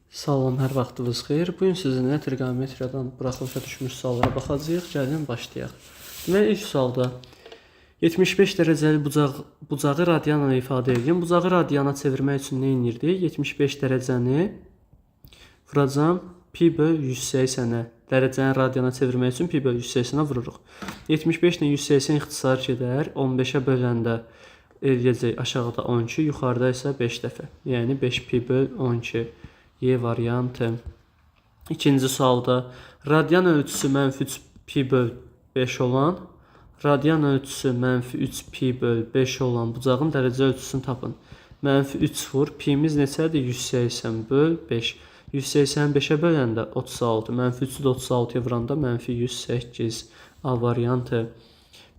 Salam, hər vaxtınız xeyir. Bu gün sizinlə trigonometriyadan buraxılışa düşmüş suallara baxacağıq. Gəlin başlayaq. Deməli, ilk sualda 75 dərəcəli bucağı radianla ifadə edin. Bucağı radiana çevirmək üçün nə edirdik? 75 dərəcəni vuracam pi böl 180-ə. Dərəcəni radiana çevirmək üçün pi böl 180-ə vururuq. 75 ilə 180 ixtisar gedər. 15-ə böləndə eləyəcək aşağıda 12, yuxarıda isə 5 dəfə. Yəni 5 pi böl 12. Y variantı. İkinci sualda radian ölçüsü -3 pi böl 5 olan, radian ölçüsü -3 pi böl 5 olan bucağın dərəcə ölçüsünü tapın. -3 vur, pi'miz neçədir? 180 böl 5. 185'ə böləndə 36, -3'ü də 36'ya vuranda -108. A variantı.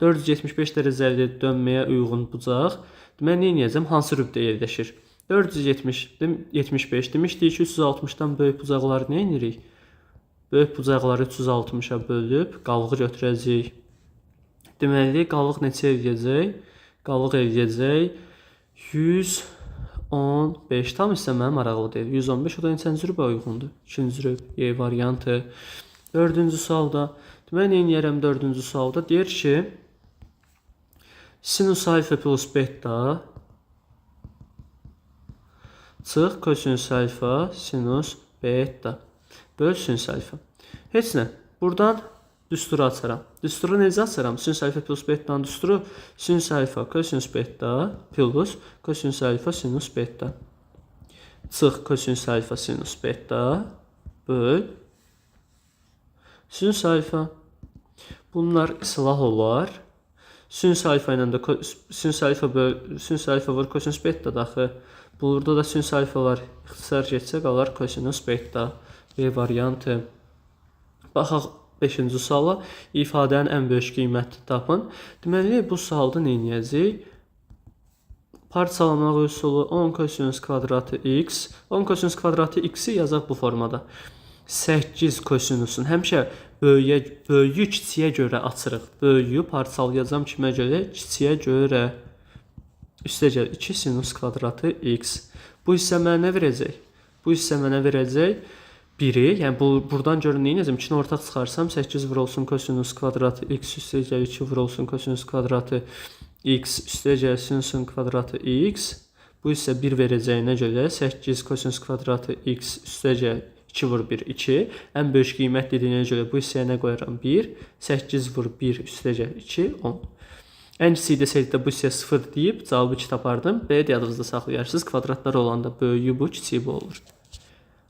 475 dərəcəli dönməyə uyğun bucaq. Deməli, nə edəcəm? Hansı rübdə yerləşir? 475 demişdik ki, 360'dan böyük bucaqları nə edirik? Böyük bucaqları 360'a bölüb qalığı götürəcəyik. Deməli, qalıq neçə eləyəcək? Qalıq eləyəcək 115. Tam isə mənim maraqlı deyil. 115 o da neçənci rübə uyğundur? 2-ci rüb. Y variantı. Dördüncü sualda. Deməli, nə edərəm dördüncü sualda? Deyir ki, sinus alfa plus beta çıx kosinus alfa sinus beta böl sinus alfa. Heç nə. Buradan düsturu açaram. Düsturu necə açaram? Sinus alfa plus beta'nın düsturu sinus alfa kosinus beta plus kosinus alfa sinus beta. Çıx kosinus alfa sinus beta böl sinus alfa. Bunlar islah olar. Sinus alfa ilə də sinus alfa vur kosinus beta daxı. Burada da sinus alfalar ixtisar getsə qalar kosinus beta. B variantı. Baxaq 5-ci suala. İfadənin ən böyük qiymətini tapın. Deməli, bu sualda nə edəcəyik? Parçalamaq üsulu 10 kosinus kvadratı x. 10 kosinus kvadratı x'i yazaq bu formada. 8 kosinusun. Həmişə böyüyü kiçiyə görə açırıq. Böyüyü parçalayacağım kimə görə? Kiçiyə görə. Üstəcə 2 sinus kvadratı x. Bu hissə mənə nə verəcək? Bu hissə mənə verəcək 1'i. Yəni buradan görün nə edəcəm? 2-ni ortaq çıxarsam 8 vurulsun kosinus kvadratı x üstəcə 2 vurulsun kosinus kvadratı x üstəcə sinusun kvadratı x. Bu hissə 1 verəcəyinə görə 8 kosinus kvadratı x üstəcə 2 vur 1 2. Ən böyük qiymət dediyinə görə bu hissəyə nə qoyaram? 1. 8 vur 1 üstəcə 2 10. Ən kiçik desəydi də bu hissəyə 0 deyib cavabı 2 tapardım. B yadınızda saxlayarsınız. Kvadratlar olanda böyüyü bu, kiçiyi bu olur.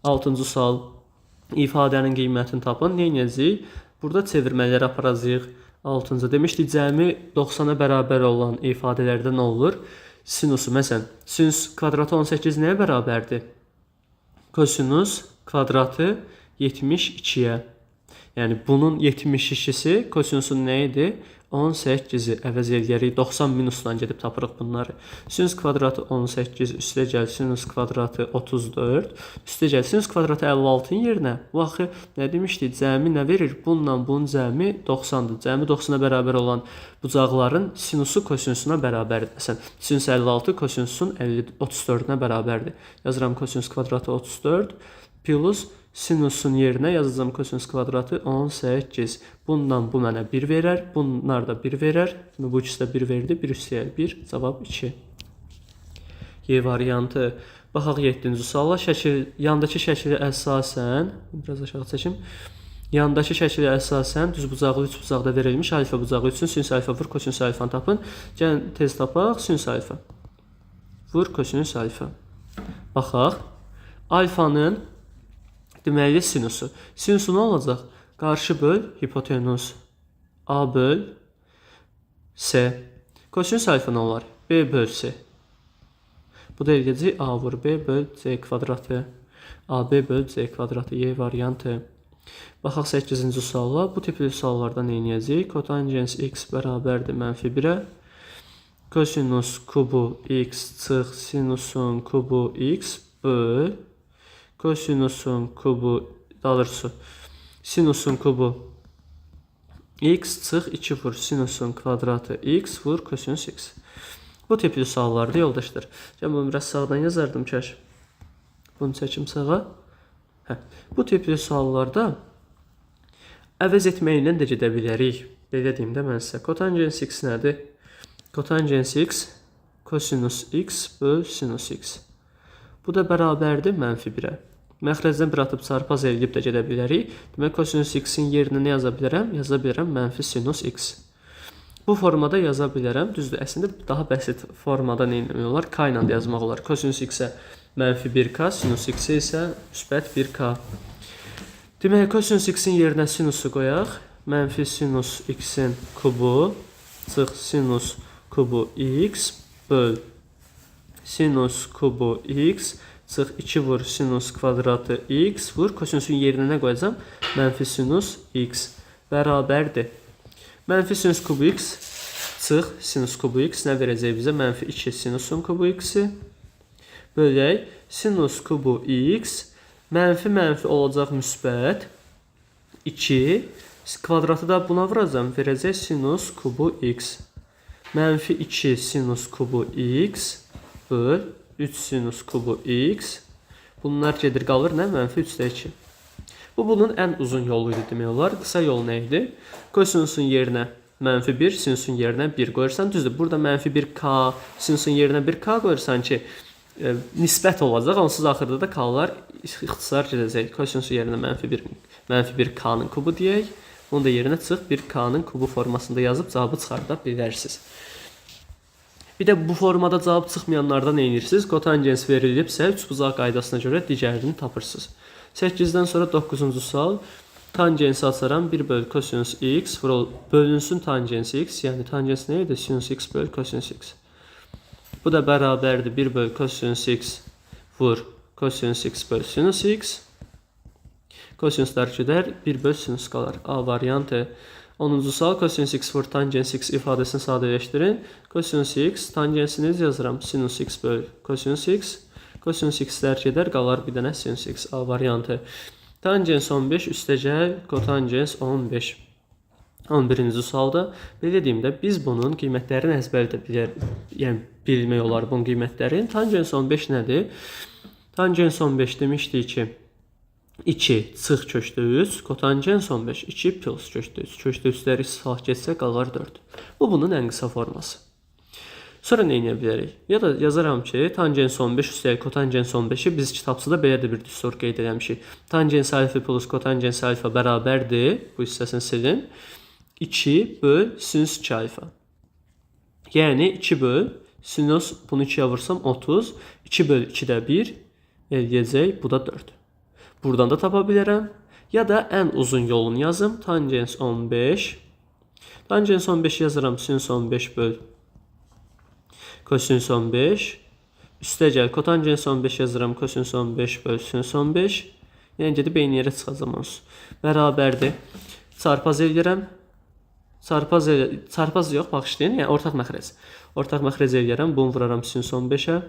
6-cı sual. İfadənin qiymətini tapın. Nə edəcəyik? Burada çevirmələri aparacağıq. 6-cı. Demişdik, cəmi 90'a bərabər olan ifadələrdə nə olur? Sinusu, məsələn, sinus kvadratı 18 nəyə bərabərdir? Kosinus kvadratı 72'yə. Yəni, bunun 72'si kosinusun nə idi? 18'i əvəz eləyərik. 90 minusdan gedib tapırıq bunları. Sinus kvadratı 18 üstə gəl sinus kvadratı 34. Üstə gəl sinus kvadratı 56'ın yerinə. Bu axı nə demişdik? Cəmi nə verir? Bununla bunun cəmi 90'dır. Cəmi 90'a bərabər olan bucaqların sinusu kosinusuna bərabərdir. Məsələn, sinus 56 kosinusun 34'ünə bərabərdir. Yazıram kosinus kvadratı 34 plus sinusun yerinə yazacağım kosinus kvadratı 18. Bundan bu mənə 1 verər. Bunlar da 1 verər. Bu ikisi də 1 verdi. 1 üstəyə 1. Cavab 2. Y variantı. Baxaq 7-ci suala. Yandakı şəkili əsasən, biraz aşağı çəkim. Yandakı şəkili əsasən düzbucaqlı 3 bucaqda verilmiş alfa bucağı üçün sinus alfa vur kosinus alfanı tapın. Gəlin tez tapaq. Sinus alfa. Vur kosinus alfa. Baxaq. Alfanın deməli sinusu. Sinusu nə olacaq? Qarşı böl hipotenuz. A böl S. Kosinus alfa nə olar? B böl S. Bu da eləyəcək A vur B böl C kvadratı. AB böl C kvadratı. Y variantı. Baxaq 8-ci suala. Bu tipli suallarda nə edəcəyik? Kotangens x bərabərdir -1'ə. Kosinus kubu x çıx sinusun kubu x böl kosinusun kubu dalırsa sinusun kubu x çıx 2 vur sinusun kvadratı x vur kosinus x. Bu tipli suallarda yoldaşlar. Bunu biraz sağdan yazardım kaş. Bunu çəkim sağa. Bu tipli suallarda əvəz etməklə də gedə bilərik. Belə deyim də mən sizə. Kotangens x nədir? Kotangens x kosinus x böl sinus x. Bu da bərabərdir -1-ə. Məxrəcdən bir atıb çarpaz eləyib də gedə bilərik. Demək, kosinus x-in yerinə nə yaza bilərəm? Yaza bilərəm -sinus x. Bu formada yaza bilərəm. Düzdür, əslində daha bəsit formada nə etmək olar? K ilə də yazmaq olar. Kosinus x-ə -1k, sinus x-ə isə müsbət 1k. Demək, kosinus x-in yerinə sinusu qoyaq. -sinus x-in kubu çıx sinus kubu x böl sinus kubu x çıx 2 vur sinus kvadratı x vur. Kosinusun yerinə nə qoyacam? -sinus x bərabərdir. -sinus kubu x çıx sinus kubu x nə verəcək bizə? -2 sinusun kubu x-i bölək sinus kubu x mənfi olacaq müsbət 2 kvadratı da buna vuracam, verəcək sinus kubu x. -2 sinus kubu x böl 3 sinus kubu x. Bunlar gedir qalır nə? -3/2. Bu bunun ən uzun yolu idi demək olar. Qısa yol nə idi? Kosinusun yerinə -1, sinusun yerinə 1 qoyursan. Düzdür, burada -1k, sinusun yerinə 1k qoyursan ki, nisbət olacaq. Onsuz axırda da k-lar ixtisar gedəcək. Kosinusun yerinə -1k-nın kubu deyək. Onu da yerinə çıx 1k-nın kubu formasında yazıb cavabı çıxarda bilərsiniz. Bir də bu formada cavab çıxmayanlarda nə edirsiniz? Kotangens verilibsə, üçbucaq qaydasına görə digərini tapırsınız. 8-dən sonra 9-cu sual. Tangensi açaram 1 böl kosinus x bölünsün tangens x. Yəni tangens nə idi? Sinus x böl kosinus x. Bu da bərabərdir 1 böl kosinus x vur kosinus x böl sinus x. Kosinuslar gedər, 1 böl sinus qalar. A variantı. 10-cu sual kosinus x vur tangens x ifadəsini sadələşdirin. Kosinus x tangensini yazıram. Sinus x böl kosinus x. Kosinus x-lər gedər, qalar bir dənə sinus x. A variantı. Tangens 15 üstəgəl kotangens 15. 11-ci sualda belə deyim də biz bunun qiymətlərini əzbərdə bilmək olar bunun qiymətlərini. Tangens 15 nədir? Tangens 15 demişdik ki 2 çıx köşdə 3, kotangens 15 2 plus köşdə 3. Köşdə 3-ləri istifad getsə qalar 4. Bu bunun ən qısa forması. Sonra nə edə bilərik? Ya da yazaram ki, tangens 15 üstəlik kotangens 15-i biz kitabçıda belə də bir düstur qeyd eləmişik. Tangens alfa plus kotangens alfa bərabərdir. Bu hissəsini silin. 2 böl sinus 2 alfa. Yəni 2 böl sinus, bunu 2-yə vursam 30. 2 böl 2-də 1 eləyəcək. Bu da 4. Buradan da tapa bilərəm. Ya da ən uzun yolunu yazım. Tangens 15. Tangens 15 yazıram. Sinus 15 böl kosinus 15. Üstəgəl kotangens 15 yazıram. Kosinus 15 böl sinus 15. Yəni gedib eyni yerə çıxacam onsuz. Bərabərdir. Çarpaz eləyirəm. Çarpaz yox, bağışlayın. Yəni ortaq məxrəc. Ortaq məxrəc eləyirəm. Bunu vuraram sinus 15-ə.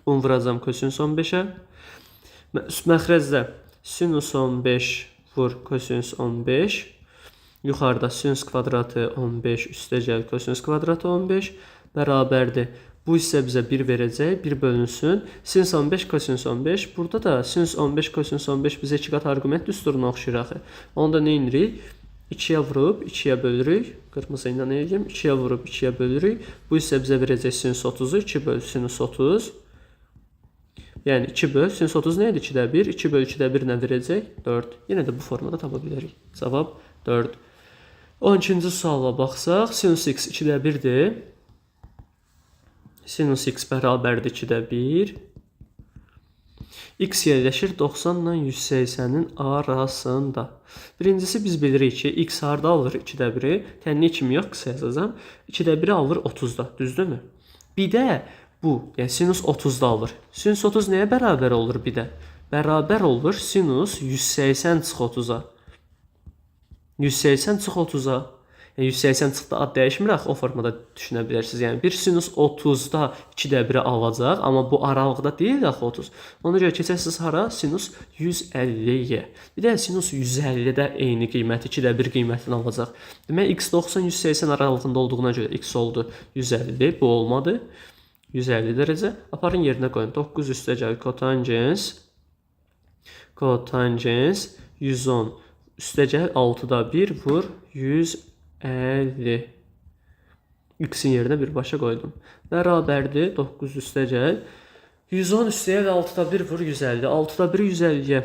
Bunu vuracam kosinus 15-ə. Məxrəcdə sinus 15 vur kosinus 15. Yuxarıda sinus kvadratı 15 üstəgəl kosinus kvadratı 15 bərabərdir. Bu hissə bizə 1 verəcək. 1 bölünsün. Sinus 15 kosinus 15. Burada da sinus 15 kosinus 15 bizə 2 qat arqument düsturuna oxşayır axı. Onu da nə edirik? 2-yə vurub 2-yə bölürük. Qırmızı ilə nə edəcəm? 2-yə vurub 2-yə bölürük. Bu hissə bizə verəcək sinus 30-u. 2 böl sinus 30. Yəni 2 böl sinus 30 nə idi? 2-də 1. 2 böl 2-də 1 nə verəcək? 4. Yenə də bu formada tapa bilərik. Cavab 4. 12-ci suala baxsaq, sinus x 2-də 1-dir. Sinus x bərabərdir 2-də 1. X yerləşir 90 ilə 180-in arasında. Birincisi biz bilirik ki, x harda alır 2-də 1-i? Tənni kimi yox, qısa yazacağım. 2-də 1-i alır 30-da, düzdürmü? Bir də bu, yəni sinus 30-da alır. Sinus 30 nəyə bərabər olur bir də? Bərabər olur sinus 180 çıx 30-a. 180 çıx 30-a. Yəni 180 çıxda ad dəyişmir axı, o formada düşünə bilərsiniz. Yəni bir sinus 30-da 2-də 1-i alacaq, amma bu aralıqda deyil axı 30. Ona görə keçəsiniz hara? Sinus 150-yə. Bir də sinus 150-də eyni qiyməti 2-də 1 qiymətini alacaq. Demək x 90-180 aralığında olduğuna görə x oldu 150. Bu olmadı. 150 dərəcə. Aparın yerinə qoyun. 9 üstəgəl kotangens Kotangens 110 üstəgəl 6-da 1 vur 150. X-in yerinə birbaşa qoydum. Bərabərdir 9 üstəgəl 110 üstəgəl 6-da 1 vur 150. 6-da 1-i 150-yə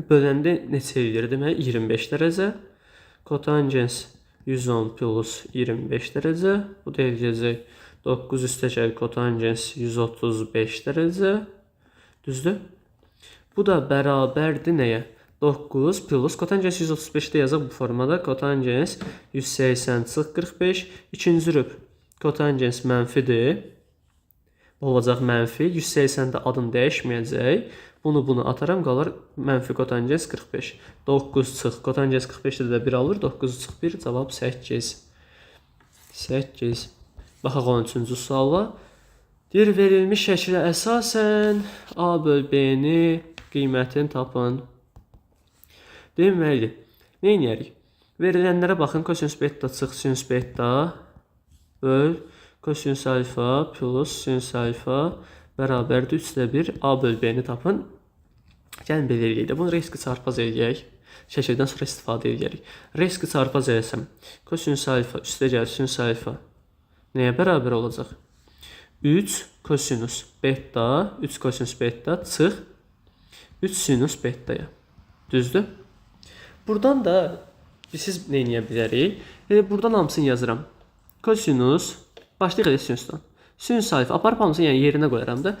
böləndə neçə eləyir? Demək 25 dərəcə. Kotangens 110 plus 25 dərəcə. Bu da eləyəcək 9 üstəgəl kotangens 135 dərəcə. Düzdür? Bu da bərabərdir nəyə? 9 plus kotangens 135-də yazaq bu formada. Kotangens 180 çıx 45. İkinci rüb kotangens mənfidir. Olacaq mənfi. 180-də adım dəyişməyəcək. Bunu ataram, qalar mənfi kotangens 45. 9 çıx kotangens 45-də də 1 alır. 9 çıx 1 cavab 8. 8. Baxaq 13-cü suala. Deyir, verilmiş şəklə əsasən A böl B-ni qiymətini tapın. Deməli, nə edərik? Verilənlərə baxın, kosinus beta çıx sinus beta böl kosinus alfa plus sinus alfa bərabərdir 3/1 A böl B-ni tapın. Gəlin belə eləyək də, bunu riski çarpaz eləyək. Şəkildən sonra istifadə eləyərik. Riski çarpaz eləsəm, kosinus alfa üstəgəl sinus alfa nəyə bərabər olacaq? 3 kosinus beta, 3 kosinus beta çıx 3 sinus betaya. Düzdür? Buradan da siz nə edə bilərik? Buradan hamısını yazıram. Kosinus, başlayıq elə sinusdan. Sinus alfa, aparıb hamısını yerinə qoyaram da.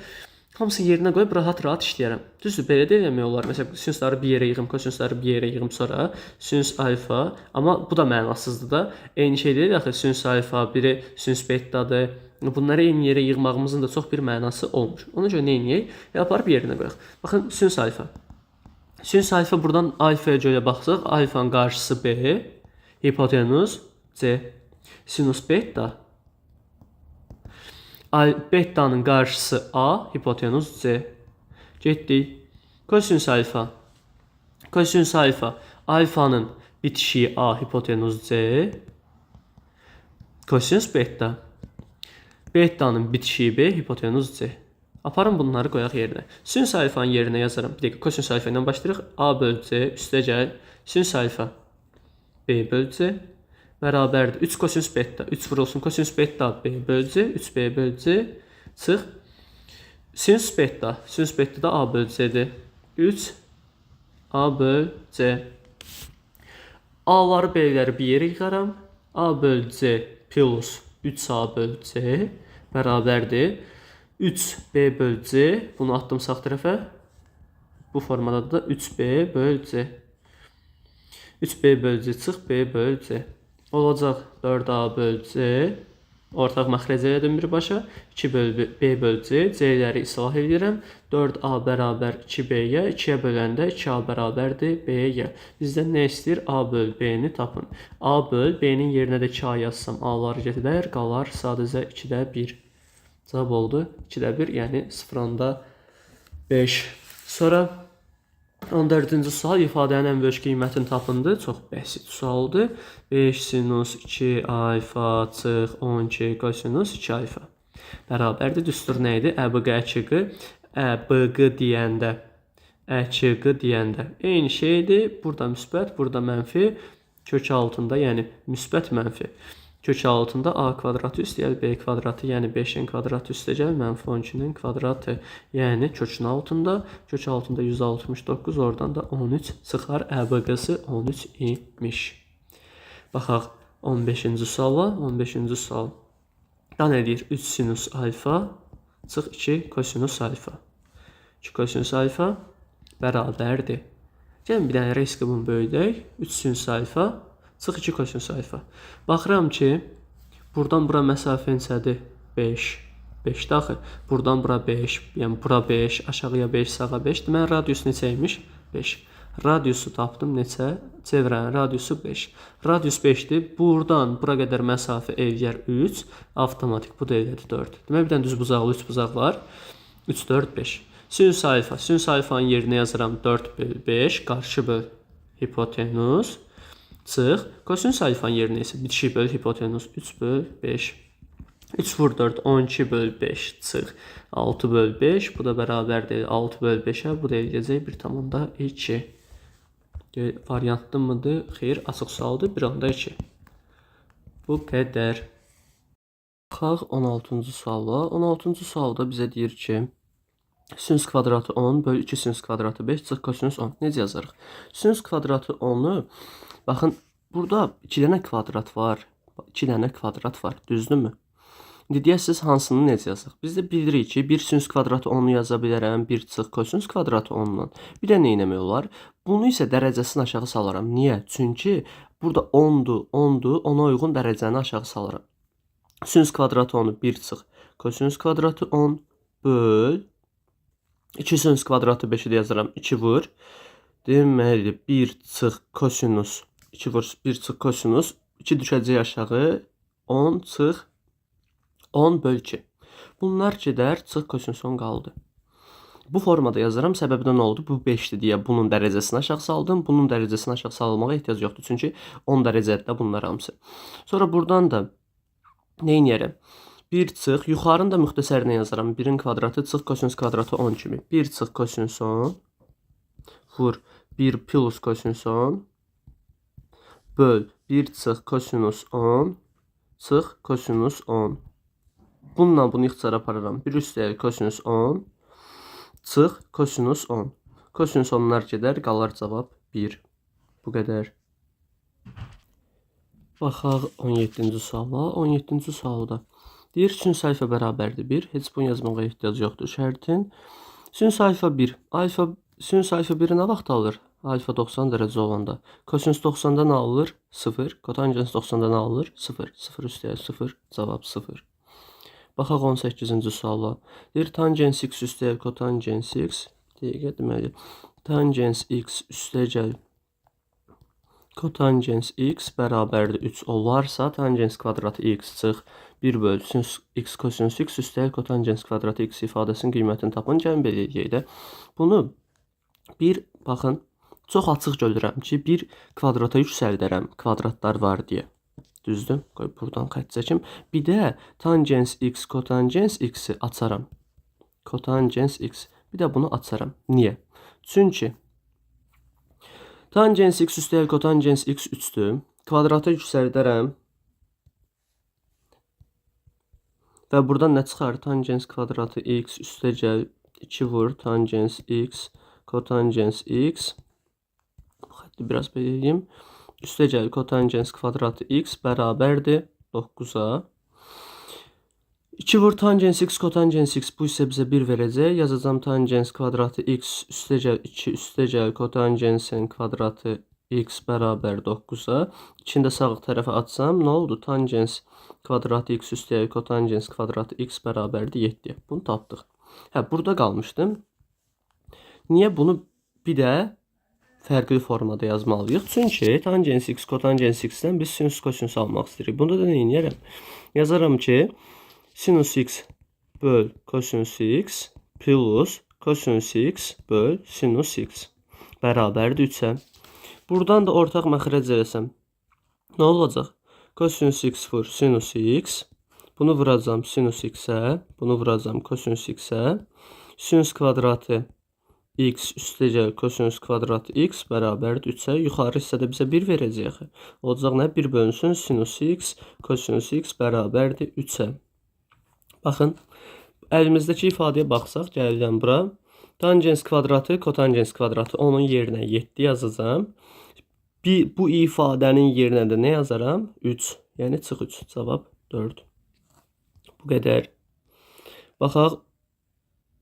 Hamısını yerinə qoyub rahat işləyərəm. Düzdür, belə də eləmək olar. Məsələn, sinusları bir yerə yığım, kosinusları bir yerə yığım sonra sinus alfa. Amma bu da mənasızdır da. Eyni şey deyil, axı sinus alfa, biri sinus betadır. Bunları eyni yerə yığmağımızın da çox bir mənası olmur. Ona görə nə edək? Aparıb yerinə qoyaq. Baxın, sinus alfa. Sinus alfa buradan alfaya görə baxsaq, alfanın qarşısı B, hipotenuz C. Sinus beta. Beta'nın qarşısı A, hipotenuz C. Getdik. Kosinus alfa. Kosinus alfa. Alfanın bitişiyi A, hipotenuz C. Kosinus beta. Beta'nın bitişiyi B, hipotenuz C. Aparın bunları qoyaq yerinə. Sinus alfanın yerinə yazarım. Bir dəqiqə kosinus alfa ilə başlayırıq. A böl C üstəgəl sinus alfa B böl C bərabərdir 3 kosinus beta. 3 vurulsun kosinus beta B böl C, 3B böl C çıx. Sinus beta. Sinus beta da A böl C'dir. 3 A böl C. A'ları B'ləri bir yerə yığaram. A böl C plus 3A böl C bərabərdir 3B böl C. Bunu atdım sağ tərəfə. Bu formada da 3B böl C. 3B böl C çıx B böl C. Olacaq 4A böl C. Ortaq məxrəcə edim birbaşa. 2 böl B böl C. C'ləri islah edirəm. 4A bərabər 2B'yə. 2'yə böləndə 2A bərabərdir B'yə. Bizdən nə istəyir? A böl B'ni tapın. A böl B'nin yerinə də 2A yazsam A'ları getilər. Qalar sadəcə 2'də 1. Cavab oldu 2'də 1, yəni 0.5. Sonra 14-cü sual ifadənin ən böyük qiymətini tapındı. Çox bəsit sualdır. 5 sinus 2 alfa çıx 12 kosinus 2 alfa. Bərabərdir. Düstur nə idi? Əbq əkiqi. Əbq deyəndə. Əkiqi deyəndə. Eyni şeydir. Burada müsbət, burada mənfi. Kök altında, yəni müsbət mənfi. Kök altında A kvadratı üstəgəl B kvadratı, yəni 5'in kvadratı üstəgəl mənfi 12'nin kvadratı. Yəni kökün altında, kök altında 169, oradan da 13 çıxar. Əbqəsi 13 imiş. Baxaq 15-ci suala. 15-ci sual. Da nə deyir? 3 sinus alfa çıx 2 kosinus alfa. 2 kosinus alfa bərabərdir. Gəlin bir dənə riski bunu böyüdək. 3 sinus alfa çıx 2 kosinus alfa. Baxıram ki, buradan bura məsafə neçədir? 5. 5 daxil. Buradan bura 5. Yəni bura 5, aşağıya 5, sağa 5. Deməli radius neçəymiş? 5. Radiusu tapdım neçə? Çevrənin radiusu 5. Radius 5'dir. Buradan bura qədər məsafə eləyər 3. Avtomatik bu da elədi 4. Deməli bir dənə düz buzaqlı 3 buzaq var. 3, 4, 5. Sinus alfa. Sinus alfanın yerinə yazıram 4 böl 5. Qarşı böl hipotenuz. Çıx. Kosinus alfanın yerinə isə bitişik böl hipotenuz 3 böl 5. 3 vur 4, 12 böl 5 çıx. 6 böl 5, bu da bərabərdir 6 böl 5-ə, bu da eləyəcək 1,2. Variantlı mıdır? Xeyr, açıq sualdır, 1,2. Bu qədər. Baxaq 16-cı suala. 16-cı sualda bizə deyir ki, sinus kvadratı 10 böl 2 sinus kvadratı 5 çıx kosinus 10. Necə yazarıq? Sinus kvadratı 10-u, baxın, burada 2 dənə kvadrat var. 2 dənə kvadrat var, düzdürmü? İndi deyəsiniz hansını necə yazaq? Biz də bilirik ki, 1 sinus kvadratı 10-u yaza bilərəm, 1 çıx kosinus kvadratı 10-dan. Bir də nə etmək olar? Bunu isə dərəcəsini aşağı salaram. Niyə? Çünki burada 10-dur, 10-dur, ona uyğun dərəcəni aşağı salaram. Sinus kvadratı 10-u 1 çıx kosinus kvadratı 10 böl 2 sinus kvadratı 5-i də yazaram. 2 vur. Deməli 1 çıx kosinus 2 vur 1 çıx kosinus 2 düşəcək aşağı 10 çıx 10 böl 2. Bunlar gedər, çıx kosinus 10 qaldı. Bu formada yazaram, səbəbi də nə oldu? Bu 5-dir deyə bunun dərəcəsini aşağı saldım. Bunun dərəcəsini aşağı salmağa ehtiyac yoxdur. Çünki 10 dərəcədə bunlar hamısı. Sonra buradan da nə edərəm? 1 çıx, yuxarını da müxtəsərinə yazaram. 1-in kvadratı çıx kosinus kvadratı 10 kimi. 1 çıx kosinus 10 vur 1 plus kosinus 10 böl 1 çıx kosinus 10 çıx kosinus 10. Bununla bunu ixtisara apararam. 1 üstəlik kosinus 10 çıx kosinus 10. Kosinus 10'lar gedər, qalar cavab 1. Bu qədər. Baxaq 17-ci suala. 17-ci sualda deyir sinus alfa bərabərdir 1. Heç bunu yazmağa ehtiyac yoxdur şərtin. Sinus alfa 1. Sinus alfa 1-i nə vaxt alır? Alfa 90 dərəcə olanda. Kosinus 90'da nə alır? 0. Kotangens 90'da nə alır? 0. 0 üstəlik 0. Cavab 0. Baxaq 18-ci suala. Deyir tangens x üstəgəl kotangens x. Dəqiqə deməli. Tangens x üstəgəl kotangens x bərabərdir 3 olarsa tangens kvadratı x çıx 1 böl sinus x kosinus x üstəgəl kotangens kvadratı x ifadəsinin qiymətini tapın. Gəlin belə eləyək də. Bunu bir baxın çox açıq görürəm ki, bir kvadrata yüksəldərəm kvadratlar var deyə. Düzdür? Qoy buradan xətt çəkim. Bir də tangens x, kotangens x-i açaram. Kotangens x. Bir də bunu açaram. Niyə? Çünki tangens x üstəgəl kotangens x 3-dür. Kvadrata yüksəldərəm. Və buradan nə çıxar? Tangens kvadratı x üstəgəl 2 vur tangens x, kotangens x. Xətti biraz belə edeyim. Üstəgəl kotangens kvadratı x bərabərdir 9-a. 2 vur tangens x, kotangens x bu isə bizə 1 verəcək. Yazacağım tangens kvadratı x üstəgəl 2 üstəgəl kotangensin kvadratı x bərabər 9-a. İçində sağ tərəfə atsam nə oldu? Tangens kvadratı x üstəgəl kotangens kvadratı x bərabərdir 7. Bunu tapdıq. Burada qalmışdım. Niyə bunu bir də fərqli formada yazmalıyıq? Çünki tangens x, kotangens x-dən biz sinus kosinus almaq istəyirik. Bunda da nə edərəm? Yazaram ki, sinus x böl kosinus x plus kosinus x böl sinus x bərabərdir 3-ə. Buradan da ortaq məxrəc eləsəm, nə olacaq? Kosinus x vur sinus x. Bunu vuracam sinus x-ə. Bunu vuracam kosinus x-ə. Sinus kvadratı x üstəgəl kosinus kvadratı x bərabərdir 3-ə. Yuxarı hissədə bizə 1 verəcək. Olacaq nə? 1 bölünsün sinus x, kosinus x bərabərdir 3-ə. Baxın, əlimizdəki ifadəyə baxsaq, gəlirəm bura. Tangens kvadratı, kotangens kvadratı onun yerinə 7 yazacağım. Bu ifadənin yerinə də nə yazaram? 3. Yəni çıx 3. Cavab 4. Bu qədər. Baxaq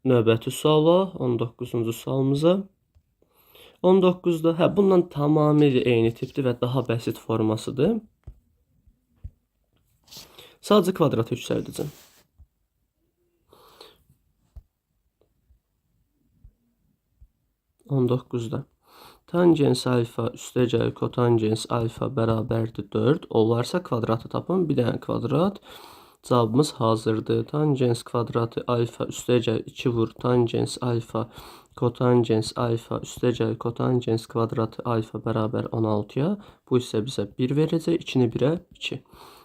növbəti suala, 19-cu sualımıza. 19-da, bundan tamamilə eyni tipdir və daha bəsit formasıdır. Sadəcə kvadrata yüksəldəcəm. On 9'da. Tangens alfa üstəgəl kotangens alfa bərabərdir 4 olarsa kvadratı tapın. Bir dənə kvadrat. Cavabımız hazırdır. Tangens kvadratı alfa üstəgəl 2 vur tangens alfa kotangens alfa üstəgəl kotangens kvadratı alfa bərabər 16-ya. Bu isə bizə 1 verəcək. 2-ni 1-ə 2.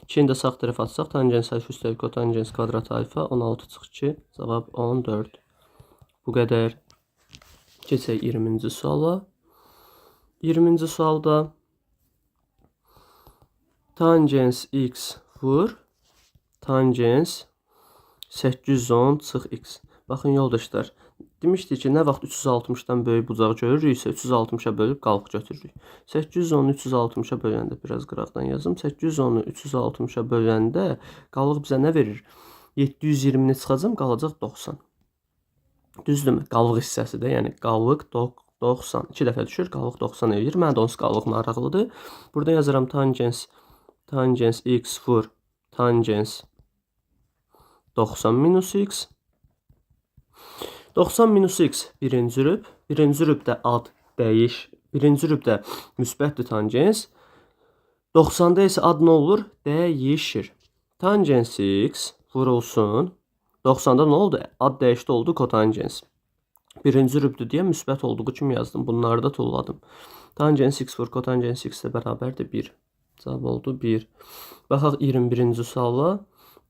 2-ni də sağ tərəfə atsaq, tangens alfa üstəlik kotangens kvadrat alfa 16 çıx 2, cavab 14. Bu qədər. Keçək 20-ci suala. 20-ci sualda tangens x vur tangens 810 çıx x. Baxın yoldaşlar, demişdik ki, nə vaxt 360-dan böyük bucaq görürüksə 360-a bölüb qalıq götürürük. 810-u 360-a böləndə, biraz qıraqdan yazım, 810-u 360-a böləndə qalıq bizə nə verir? 720-ni çıxacam, qalacaq 90. Düzdürmü? Qalıq hissəsi də, yəni qalıq 90. 2 dəfə düşür, qalıq 90 eləyir. Mənə də onsuz qalıq maraqlıdır. Burada yazaram tangens x vur tangens 90 minus x. 90 minus x birinci rüb. Birinci rübdə ad dəyiş. Birinci rübdə müsbətdir tangens. 90-da isə ad nə olur? Dəyişir. Tangens x vurulsun. 90-da nə oldu? Ad dəyişdi, oldu kotangens. Birinci rübdür deyə müsbət olduğu kimi yazdım. Bunları da tulladım. Tangens x vur kotangens x də bərabərdir 1. Cavab oldu 1. Baxaq 21-ci suala.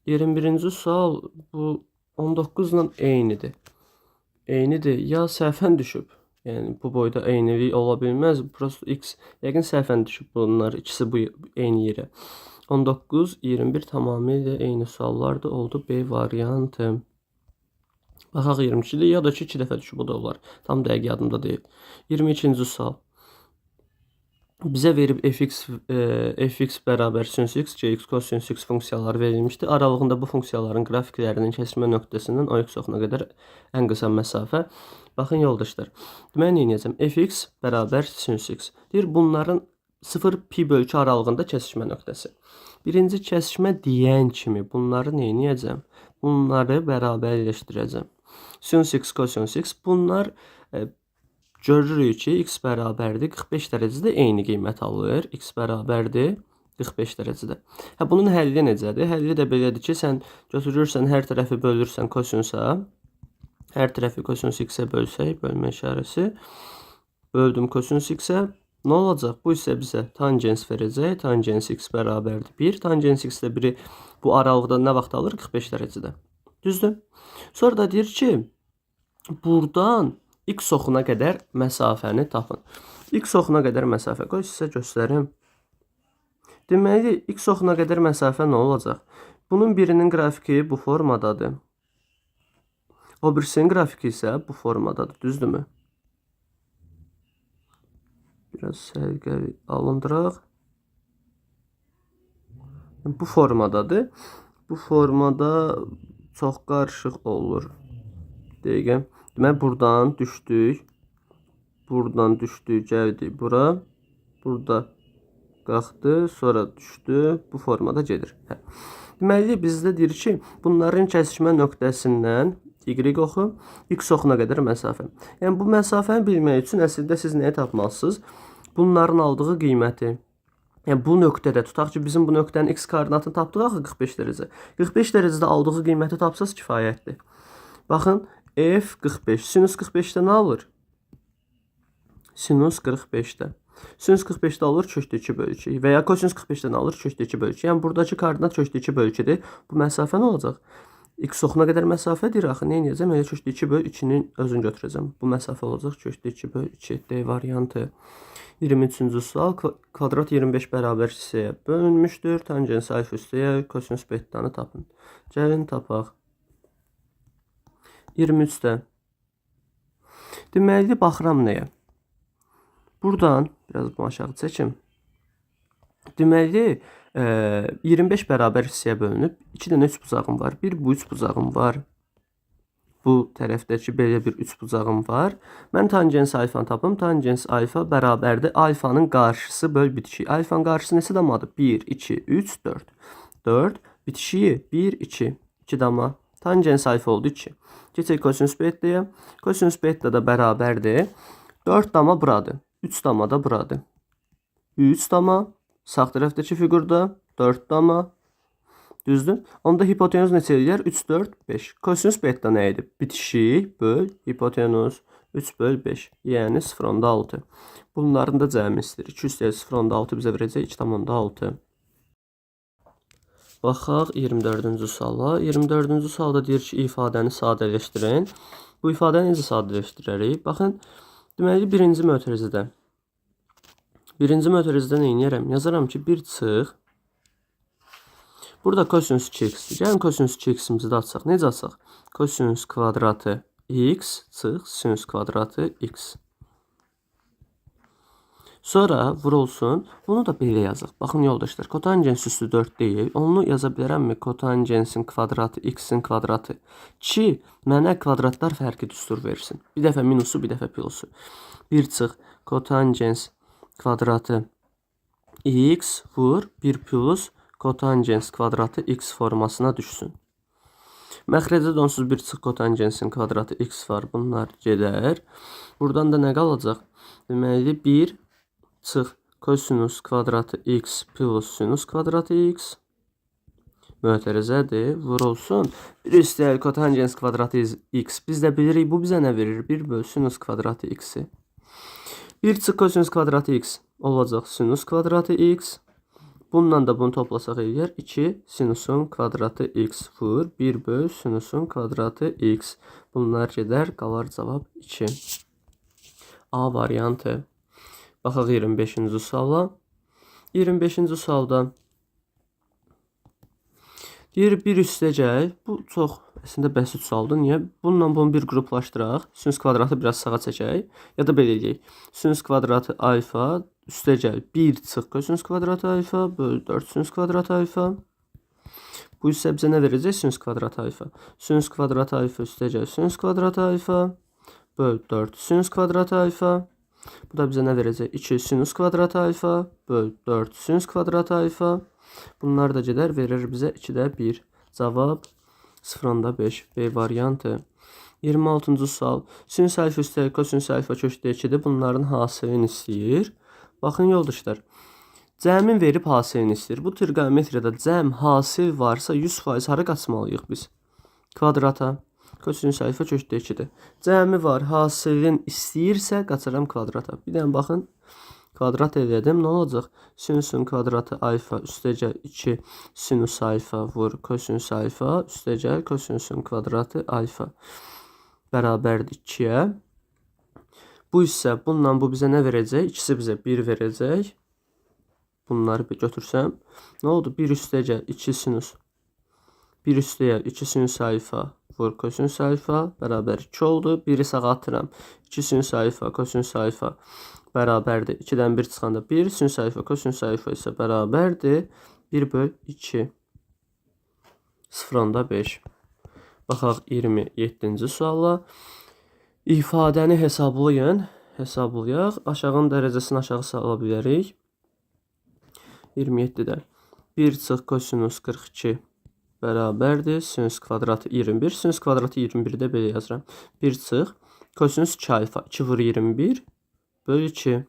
21-ci sual bu 19 ilə eynidir. Eynidir. Ya səhvən düşüb. Yəni bu boyda eynilik ola bilməz. Prosto x yəqin səhvən düşüb. Bunlar ikisi bu eyni yerə. 19, 21 tamamilə eyni suallardır. Oldu B variantı. Baxaq 22-dir. Ya da ki 2 dəfə düşüb, o da olar. Tam dəqiq yadımda deyil. 22-ci sual. Bizə verib fx bərabər sinus x, cx cosinus x funksiyaları verilmişdir. Aralığında bu funksiyaların qrafiklərinin kəsmə nöqtəsindən o x oxuna qədər ən qısa məsafə. Baxın yoldaşlar. Deməli, nə edəcəm? Fx bərabər sinus x. Deyir, bunların 0 pi bölgü aralığında kəsişmə nöqtəsi. Birinci kəsişmə deyən kimi bunları nə edəcəm? Bunları bərabərləşdirəcəm. Sinus x, cosinus x. Bunlar görürük ki, x bərabərdir 45 dərəcədə eyni qiymət alır. X bərabərdir 45 dərəcədə. Bunun həlli necədir? Həlli də belədir ki, sən götürürsən, hər tərəfi bölürsən kosinusa. Hər tərəfi kosinus x-ə bölsək, bölmə işarəsi. Böldüm kosinus x-ə. Nə olacaq? Bu isə bizə tangens verəcək. Tangens x bərabərdir 1. Tangens x də biri bu aralıqda nə vaxt alır? 45 dərəcədə. Düzdür? Sonra da deyir ki, buradan x oxuna qədər məsafəni tapın. X oxuna qədər məsafə. Qoy sizə göstərim. Deməli, x oxuna qədər məsafə nə olacaq? Bunun birinin qrafiki bu formadadır. O birisinin qrafiki isə bu formadadır. Düzdürmü? Biraz sərgəli alındıraq. Bu formadadır. Bu formada çox qarışıq olur. Deyək. Deməli, buradan düşdük. Buradan düşdük, gəldik bura. Burada qalxdı, sonra düşdü. Bu formada gedir. Deməli, bizdə deyir ki, bunların kəsişmə nöqtəsindən y oxu, x oxuna qədər məsafə. Yəni, bu məsafəni bilmək üçün əslində siz nəyə tapmalısınız? Bunların aldığı qiyməti. Yəni, bu nöqtədə tutaq ki, bizim bu nöqtənin x koordinatını tapdıq axı 45 dərəcə. 45 dərəcədə aldığı qiyməti tapsaz kifayətdir. Baxın, f 45. Sinus 45-də nə alır? Sinus 45-də. Sinus 45-də alır kökdə 2 bölü 2. Və ya kosinus 45-dən alır kökdə 2 bölü 2. Yəni, buradakı koordinat kökdə 2 bölü 2-dir. Bu məsafə nə olacaq? X oxuna qədər məsafədir. Axı, nə edəcəm? Elə kökdə 2 bölü 2-nin özünü götürəcəm. Bu məsafə olacaq kökdə 2 bölü 2. D variantı. 23-cü sual. Kvadrat 25 bərabər hissəyə bölünmüşdür. Tangens alfa üstəyə kosinus bettanı tapın. Gəlin tapaq. 23-də. Deməli, baxıram nəyə? Buradan, biraz bunu aşağı çəkim. Deməli, 25 bərabər hissəyə bölünüb. 2 dənə 3 bucağım var. Bir bu 3 bucağım var. Bu tərəfdəki belə bir 3 bucağım var. Mən tangens alfanı tapım. Tangens alfa bərabərdir. Alfanın qarşısı böl bitişiyi. Alfanın qarşısı neçə damadır? 1, 2, 3, 4. 4. Bitişiyi 1, 2. 2 dama. Tangens alfa oldu 2. Keçək kosinus bettaya. Kosinus betta da bərabərdir. 4 dama buradır. 3 dama da buradır. 3 dama. Sağ tərəfdəki figurda 4 dama. Düzdür? Onda hipotenuz neçə eləyər? 3, 4, 5. Kosinus betta nə idi? Bitişik böl hipotenuz 3 böl 5. Yəni 0,6. Bunların da cəmisidir. 2 üstəlik 0,6 bizə verəcək 2,6. Baxaq 24-cü suala. 24-cü sualda deyir ki, ifadəni sadələşdirin. Bu ifadəni necə sadələşdirərik? Baxın, deməli birinci mötərizədə. Birinci mötərizədə nə edərəm? Yazaram ki, 1 çıx. Burada kosinus 2x-dir. Gəlin kosinus 2x-imizi də açaq. Necə açaq? Kosinus kvadratı x çıx sinus kvadratı x. Sonra vurulsun. Bunu da belə yazaq. Baxın yoldaşlar, kotangens üstü 4 deyil. Onu yaza bilərəmmi? Kotangensin kvadratı x-in kvadratı ki, mənə kvadratlar fərqi düstur versin. Bir dəfə minusu, bir dəfə plusu. 1 çıx kotangens kvadratı x vur 1 plus kotangens kvadratı x formasına düşsün. Məxrəcdə onsuz 1 çıx kotangensin kvadratı x var. Bunlar gedər. Buradan da nə qalacaq? Deməli 1 çıx kosinus kvadratı x plus sinus kvadratı x mötərizədir. Vurulsun. Bir üstəlik kotangens kvadratı x. Biz də bilirik, bu bizə nə verir? 1 bölü sinus kvadratı x-i. 1 çıx kosinus kvadratı x olacaq sinus kvadratı x. Bundan da bunu toplasaq eləyər 2 sinusun kvadratı x vur 1 bölü sinusun kvadratı x. Bunlar gedər, qalar cavab 2. A variantı. Baxaq 25-ci suala. 25-ci sualda deyir, bir üstəcək. Bu çox əslində bəsit sualdır. Niyə? Bununla bunu bir qruplaşdıraq. Sinus kvadratı biraz sağa çəkək. Ya da belə eləyək. Sinus kvadratı alfa üstəcək 1 çıx kosinus kvadratı alfa bölü 4 sinus kvadratı alfa. Bu isə bizə nə verəcək? Sinus kvadratı alfa. Sinus kvadratı alfa üstəcək sinus kvadratı alfa bölü 4 sinus kvadratı alfa. Bu da bizə nə verəcək? 2 sinus kvadratı alfa bölü 4 sinus kvadratı alfa. Bunlar da gedər, verir bizə 2-də 1. Cavab 0.5. B variantı. 26-cı sual. Sinus alfa üstəlik kosinus alfa köşdə 2-dir. Bunların hasilini istəyir. Baxın yoldaşlar. Cəmin verib hasilini istəyir. Bu trigonometriyada cəm hasil varsa 100% hara qaçmalıyıq biz? Kvadrata. Kosinus alfa köşdə 2-dir. Cəmi var, hasilin istəyirsə qaçaram kvadrata. Bir dənə baxın. Kvadrat elədim. Nə olacaq? Sinusun kvadratı alfa üstəcək 2 sinus alfa vur kosinus alfa üstəcək kosinusun kvadratı alfa bərabərdir 2-yə. Bu isə bununla bu bizə nə verəcək? İkisi bizə 1 verəcək. Bunları bir götürsəm. Nə oldu? 1 üstəcək 2 sinus. 1 üstəyə 2 sinus alfa vur kosinus alfa bərabər 2 oldu. 1-i sağa atıram. 2 sinus alfa kosinus alfa bərabərdir. 2-dən 1 çıxanda 1. Sinus alfa kosinus alfa isə bərabərdir 1 bölü 2. 0.5. Baxaq 27-ci suala. İfadəni hesablayın. Hesablayaq. Aşağının dərəcəsini aşağı sala bilərik. 27-də 1 çıx kosinus 42 bərabərdir. Sinus kvadratı 21. Sinus kvadratı 21-də belə yazıram. 1 çıx kosinus 2 alfa. 2 vur 21 bölü 2.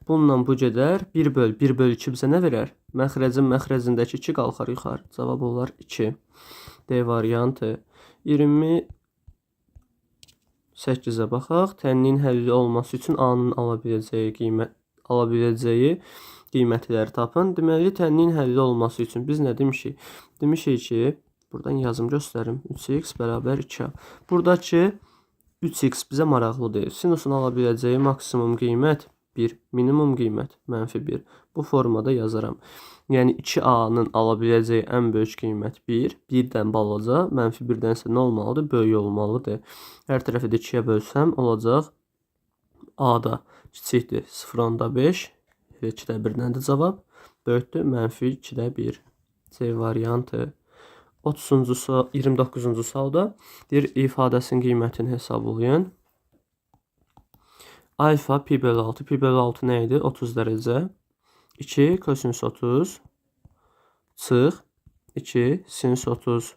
Bununla bu gedər. 1 bölü 2 bizə nə verər? Məxrəcin məxrəcindəki 2 qalxar yuxarı. Cavab olar 2. D variantı. 28-ə baxaq. Tənliyin həlli olması üçün A-nın ala biləcəyi qiymətləri tapın. Deməli, tənliyin həlli olması üçün biz nə demişik? Demişik ki, buradan yazım göstərim. 3x bərabər 2. Buradakı 3x bizə maraqlı deyil. Sinusun ala biləcəyi maksimum qiymət 1, minimum qiymət -1. Bu formada yazaram. Yəni 2A-nın ala biləcəyi ən böyük qiymət 1, 1-dən balaca, -1-dənsə nə olmalıdır? Böyük olmalıdır. Hər tərəfi də 2-yə bölsəm olacaq A-da kiçikdir 0.5, 2-də 1-dən də cavab böyükdür -2-də 1. C variantı. 29-cu sualda deyir, ifadəsinin qiymətini hesablayın. Alfa pi bölü 6. Pi bölü 6 nə idi? 30 dərəcə. 2 kosinus 30 çıx 2 sinus 30.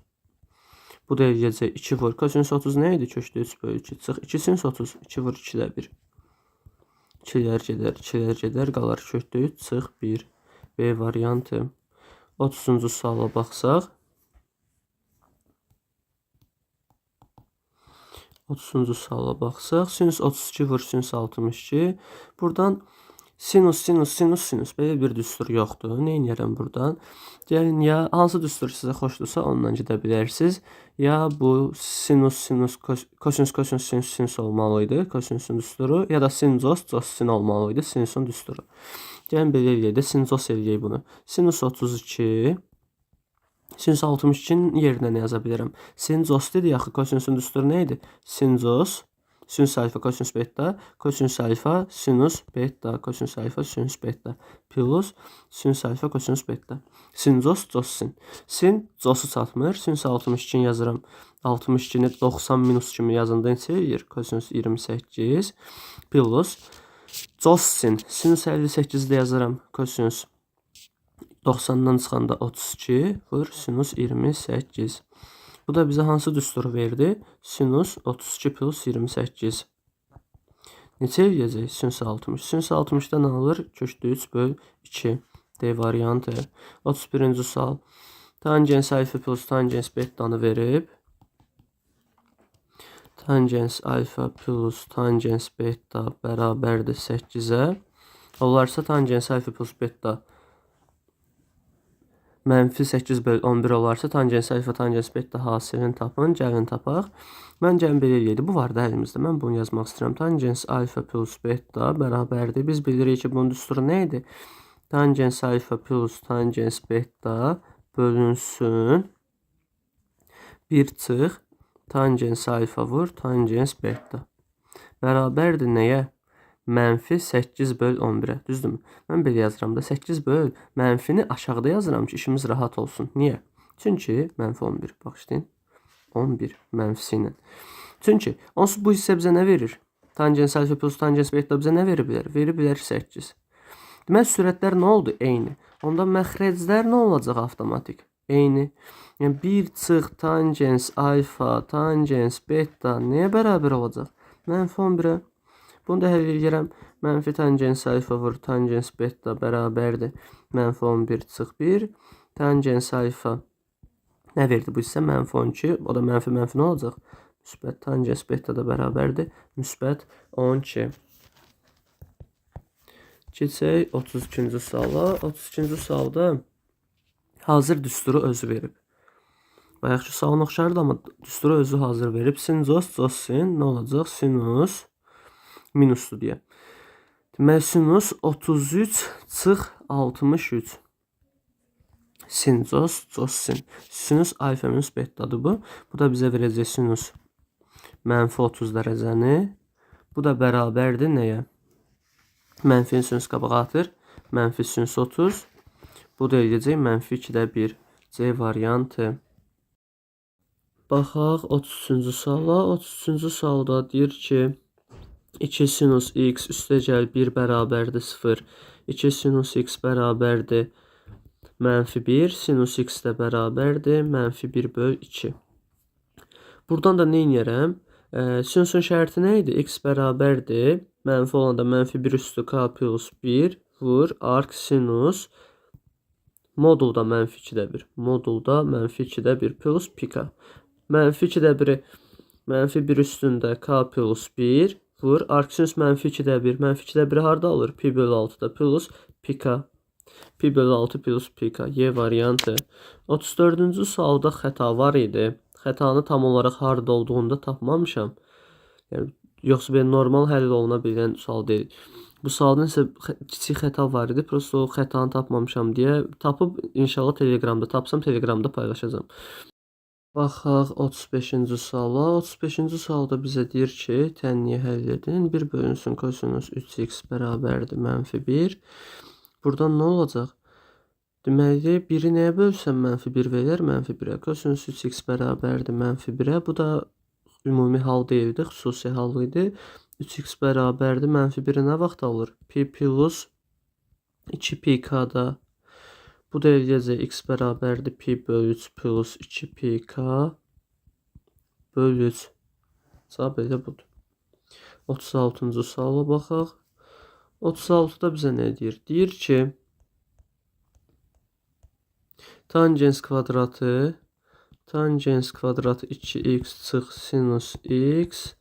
Bu da eləyəcək 2 vur. Kosinus 30 nə idi? Köşdə 3 bölü 2 çıx 2 sinus 30. 2 vur 2-də 1. 2-lər gedər, qalar köşdə 3 çıx 1. B variantı. 30-cu suala baxsaq. 30-cu suala baxsaq. Sinus 32 vur sinus 62. Buradan Sinus, sinus, sinus, sinus. Belə bir düstur yoxdur. Nə edirəm buradan? Gəlin, ya hansı düstur sizə xoşdursa ondan gedə bilərsiniz. Ya bu sinus, sinus, kosinus, kosinus, sinus, sinus olmalı idi. Kosinusun düsturu. Ya da sinus, cos, sin olmalı idi. Sinusun düsturu. Gəlin, belə eləyək də sinus eləyək bunu. Sinus 32. Sinus 62-nin yerinə nə yaza bilərəm? Sinus dedi axı, kosinusun düsturu nə idi? Sinus. Sinüs alfa, kosinüs beta, kosinüs alfa, sinüs beta, kosinüs alfa, sinüs beta, plus sinüs alfa, kosinüs beta. Sinüs, cosin. Sin, cosu çatmır. Sinüs 62 yazıram. 62-ni 90 minus kimi yazanda neçə eləyir? Kosinüs 28, plus cosin. Sinüs 58-də yazıram. Kosinüs 90-dan çıxanda 32, vur sinüs 28. Bu da bizə hansı düsturu verdi? Sinus 32 plus 28. Neçə eləyəcək? Sinus 60. Sinus 60-dan alır? Köşdü 3 böl 2. D variantı. 31-ci sual. Tangens alfa plus tangens betanı verib. Tangens alfa plus tangens beta bərabərdir 8-ə. Olarsa tangens alfa plus beta mənfi 8 böl 11 olarsa tangens alfa, tangens beta hasilini tapın, gəlin tapaq. Mən gəlin belə eləyədi. Bu var da əlimizdə. Mən bunu yazmaq istəyirəm. Tangens alfa plus beta bərabərdir. Biz bilirik ki, bunun düsturu nə idi? Tangens alfa plus tangens beta bölünsün. 1 çıx. Tangens alfa vur, tangens beta. Bərabərdir nəyə? Mənfi 8 böl 11-ə. Düzdürmü? Mən belə yazıram da 8 böl mənfini aşağıda yazıram ki, işimiz rahat olsun. Niyə? Çünki mənfi 11. Baxışlayın. 11 mənfisi ilə. Çünki onsuz bu hissə bizə nə verir? Tangens alfa plus tangens beta bizə nə verir bilər? Verir bilər 8. Demək, sürətlər nə oldu? Eyni. Onda məxrəclər nə olacaq avtomatik? Eyni. Yəni 1 çıx tangens alfa, tangens beta nəyə bərabər olacaq? Mənfi 11-ə. Bunu da həll edirəm. Mənfi tangens alfa vur tangens beta bərabərdir. Mənfi 11 çıx 1. Tangens alfa nə verdi bu hissə? Mənfi 12. O da mənfi mənfi nə olacaq? Müsbət tangens beta da bərabərdir. Müsbət 12. Keçək 32-ci suala. 32-ci sualda hazır düsturu özü verib. Bayaqki sualın oxşardır, amma düsturu özü hazır verib. Sinus, cosin nə olacaq? Sinus minusdur deyə. Demək, sinus 33 çıx 63. Sinus, cosin. Sinus alfa minus betadır bu. Bu da bizə verəcək sinus mənfi 30 dərəcəni. Bu da bərabərdir nəyə? Mənfi sinus qabağa atır. Mənfi sinus 30. Bu da eləyəcək mənfi 2-də 1. C variantı. Baxaq 33-cü suala. 33-cü sualda deyir ki, 2 sinus x üstəgəl 1 bərabərdir 0. 2 sinus x bərabərdir mənfi 1. Sinus x də bərabərdir mənfi 1 böl 2. Buradan da nə edirəm? Sinusun şərti nə idi? X bərabərdir. Mənfi olanda mənfi 1 üstü k plus 1 vur arc sinus modulda mənfi 2-də 1. Modulda mənfi 2-də 1 plus pika. Mənfi 2-də 1-i mənfi 1 üstündə k plus 1 vur. Arc-sinus mənfi 2-də 1. Mənfi 2-də 1-i harada alır? Pi bölü 6-da plus pika. Pi bölü 6 plus pika. Y variantı. 34-cü sualda xəta var idi. Xətanı tam olaraq harada olduğunda tapmamışam. Yəni, yoxsa belə normal həll oluna bilən sual deyil. Bu sualda isə kiçik xəta var idi. Prosto o xətanı tapmamışam deyə tapıb inşallah Telegramda tapsam Telegramda paylaşacağım. Baxaq 35-ci suala. 35-ci sualda bizə deyir ki, tənniyə həll edin. 1 bölünsün kosinus 3x bərabərdir mənfi 1. Buradan nə olacaq? Deməli, 1-i nəyə bölsəm mənfi 1 verir? Mənfi 1-ə. Kosinus 3x bərabərdir mənfi 1-ə. Bu da ümumi hal deyildi, xüsusi hal idi. 3x bərabərdir mənfi 1-i nə vaxt alır? Pi plus 2 pi k-da. Bu da eləyəcək x bərabərdir pi böl 3 plus 2 pi k böl 3. Cavab elə budur. 36-cı suala baxaq. 36-da bizə nə deyir? Deyir ki, tangens kvadratı 2x çıx sinus x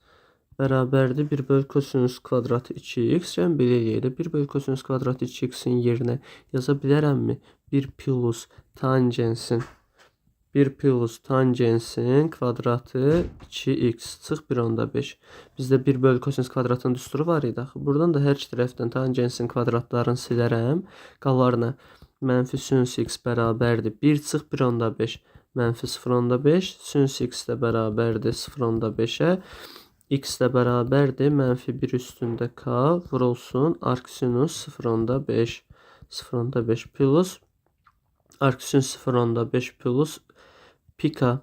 bərabərdir 1 bölü kosinus kvadratı 2x. Yəni belə eləyək də 1 bölü kosinus kvadratı 2x-in yerinə yaza bilərəmmi? 1 plus tangensin 1 plus tangensin kvadratı 2x çıx 1/5. Bizdə 1 bölü kosinus kvadratının düsturu var idi axı. Buradan da hər iki tərəfdən tangensin kvadratlarını silərəm. Qalar nə? Mənfi sinus x bərabərdir 1 çıx 1/5 mənfi 0/5. Sinus x də bərabərdir 0/5-ə. X də bərabərdir mənfi 1 üstündə k vurulsun arc sinus 0/5. 0/5 plus arc sinus 0/5 plus pika.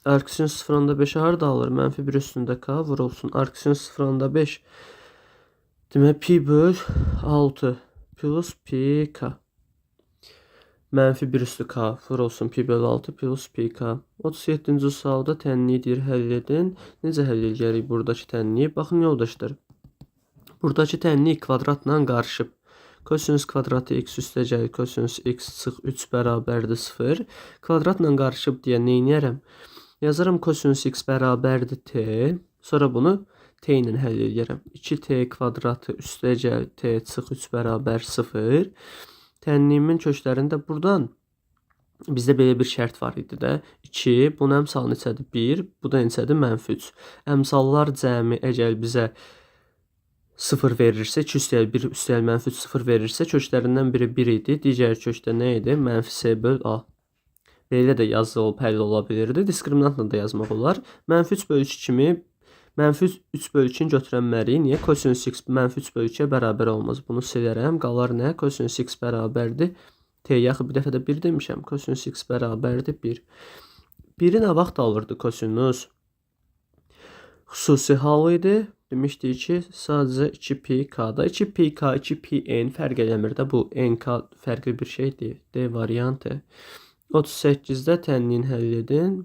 Arc sinus 0/5 harda alır? Mənfi 1 üstündə k vurulsun. Arc sinus 0/5 demək pi böl 6 plus pi k. Mənfi 1 üstü k vurulsun pi böl 6 plus pi k. 37-ci sualda tənliyi deyir həll edin. Necə həll edərik buradakı tənliyi? Baxın yoldaşlar. Buradakı tənlik kvadratla qarışıb. Kosinus kvadratı x üstə gəlir. Kosinus x çıx 3 bərabərdir 0. Kvadratla qarışıb deyə nə edərəm? Yazaram kosinus x bərabərdir t. Sonra bunu t ilə həll edərəm. 2t kvadratı üstə gəlir t çıx 3 bərabər 0. Tənliyimin köklərində buradan bizdə belə bir şərt var idi də. 2, bunun əmsalı neçədir? 1, bu da neçədir? Mənfi 3. Əmsallar cəmi əgər bizə 0 verirsə, 2 üstəgəl 1 üstəgəl mənfi 3 0 verirsə, köklərindən biri 1 idi. Digər kökdə nə idi? Mənfi s böl a. Belə də yazı olub həll ola bilirdi. Diskriminantla da yazmaq olar. Mənfi 3 böl 2 kimi mənfi 3 böl 2-ni götürənməliyik. Niyə? Kosinus x mənfi 3 böl 2-yə bərabər olmaz. Bunu silərəm. Qalar nə? Kosinus x bərabərdir. T yaxı bir dəfə də 1 demişəm. Kosinus x bərabərdir 1. 1-i nə vaxt alırdı kosinus? Xüsusi hal idi. Demişdik ki, sadəcə 2pk-da 2pk, 2pn fərq eləmir də. Bu nk fərqli bir şey deyil. D variantı. 38-də tənliyin həll edin.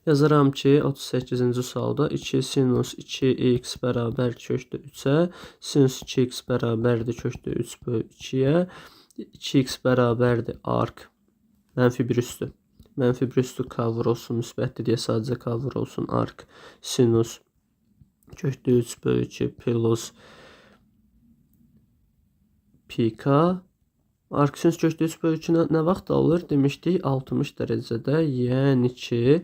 Yazaram ki, 38-ci sualda 2 sinus 2x bərabər kökdə 3-ə, sinus 2x bərabərdir kökdə 3 böl 2-yə, 2x bərabərdir arc, mənfi 1 üstü. Mənfi 1 üstü k vurulsun, müsbətdir deyə sadəcə k vurulsun arc, sinus kökdə 3 böl 2 plus pk. Arc sinus kökdə 3 böl 2 nə vaxt alır? Demişdik 60 dərəcədə, yəni ki,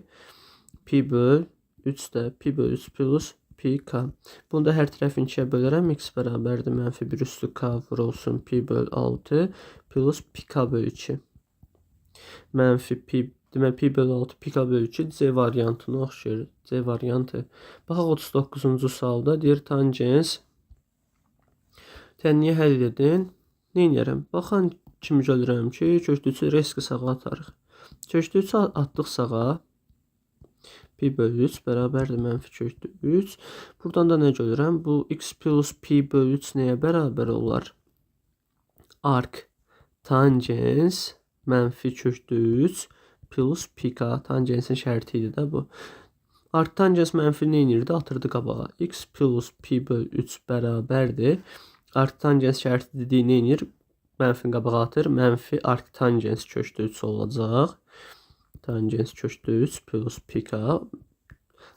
pi böl 3 də pi böl 3 plus pk. Bunu da hər tərəfi 2-yə bölərəm. X bərabərdir mənfi 1 üstü k vurulsun pi böl 6 plus pk böl 2. Mənfi pi, demək pi böl 6 pk böl 2 C variantına oxşayır. C variantı. Baxaq 39-cu sualda deyir tangens. Tənliyi həll edin. Nə edərəm? Baxın kimi görürəm ki, kökdə 3-ü reski sağa atarıq. Kökdə 3-ü atdıq sağa. Pi böl 3 bərabərdir mənfi kökdə 3. Buradan da nə görürəm? Bu x plus pi böl 3 nəyə bərabər olar? Arc tangens mənfi kökdə 3 plus pk. Tangensin şərti idi də bu. Arc tangens mənfi nə edirdi? Atırdı qabağa. X plus pi böl 3 bərabərdir. Arc tangens şərti dediyi nə edir? Mənfini qabağa atır. Mənfi arc tangens kökdə 3 olacaq. Tangens kökdə 3 plus pk.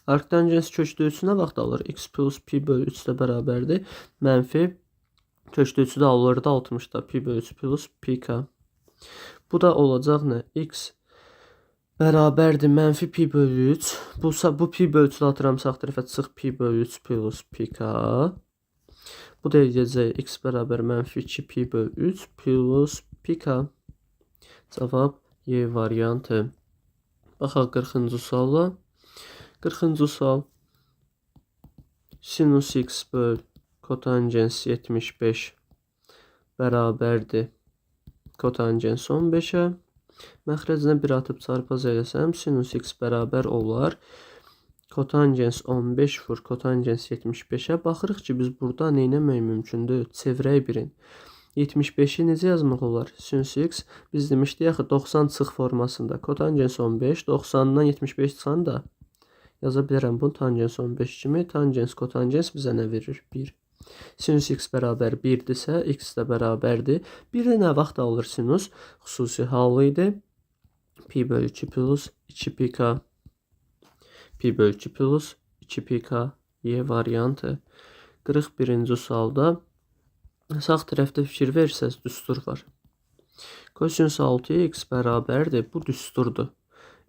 Arc tangens kökdə 3 nə vaxt alır? X plus pi böl 3 də bərabərdir. Mənfi kökdə 3-ü də alırdı 60-da. Pi böl 3 plus pk. Bu da olacaq nə? X bərabərdir mənfi pi böl 3. Bu pi böl 3-ü atıram sağ tərəfə çıx pi böl 3 plus pk. Bu da eləyəcək x bərabər mənfi 2 pi böl 3 plus pk. Cavab Y variantı. Baxaq 40-cı suala. 40-cı sual. Sinus x böl kotangens 75 bərabərdir kotangens 15-ə. Məxrəcinə 1 atıb çarpaz eləsəm, sinus x bərabər olar. Kotangens 15 vur kotangens 75-ə. Baxırıq ki, biz burada nə etmək mümkündür? Çevrək birin. 75-i necə yazmaq olar? Sinus x biz demişdik axı 90 çıx formasında. Kotangens 15, 90-dan 75 çıxan da yaza bilərəm bunu tangens 15 kimi. Tangens kotangens bizə nə verir? 1. Sinus x bərabər 1-dirsə, x də bərabərdir. 1-i nə vaxt alır sinus? Xüsusi halı idi. Pi böl 2 plus 2 pk. Pi böl 2 plus 2 pk. Y variantı. 41-ci sualda sağ tərəfdə fikir versəz düstur var. Kosinus 6x bərabərdir. Bu düsturdur.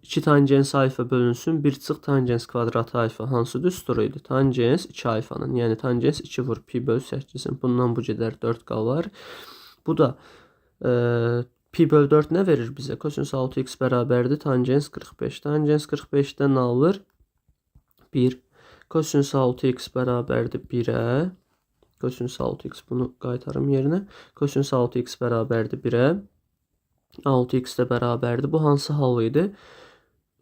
2 tangens alfa bölünsün 1 çıx tangens kvadratı alfa. Hansı düstur idi? Tangens 2 alfanın. Yəni tangens 2 vur pi bölü 8'in. Bundan bu gedər 4 qalar. Bu da pi bölü 4 nə verir bizə? Kosinus 6x bərabərdir. Tangens 45. Tangens 45-dən nə alır? 1. Kosinus 6x bərabərdir 1-ə. Kosinus 6x bunu qaytarım yerinə. Kosinus 6x bərabərdir 1-ə. 6x də bərabərdir. Bu hansı hal idi?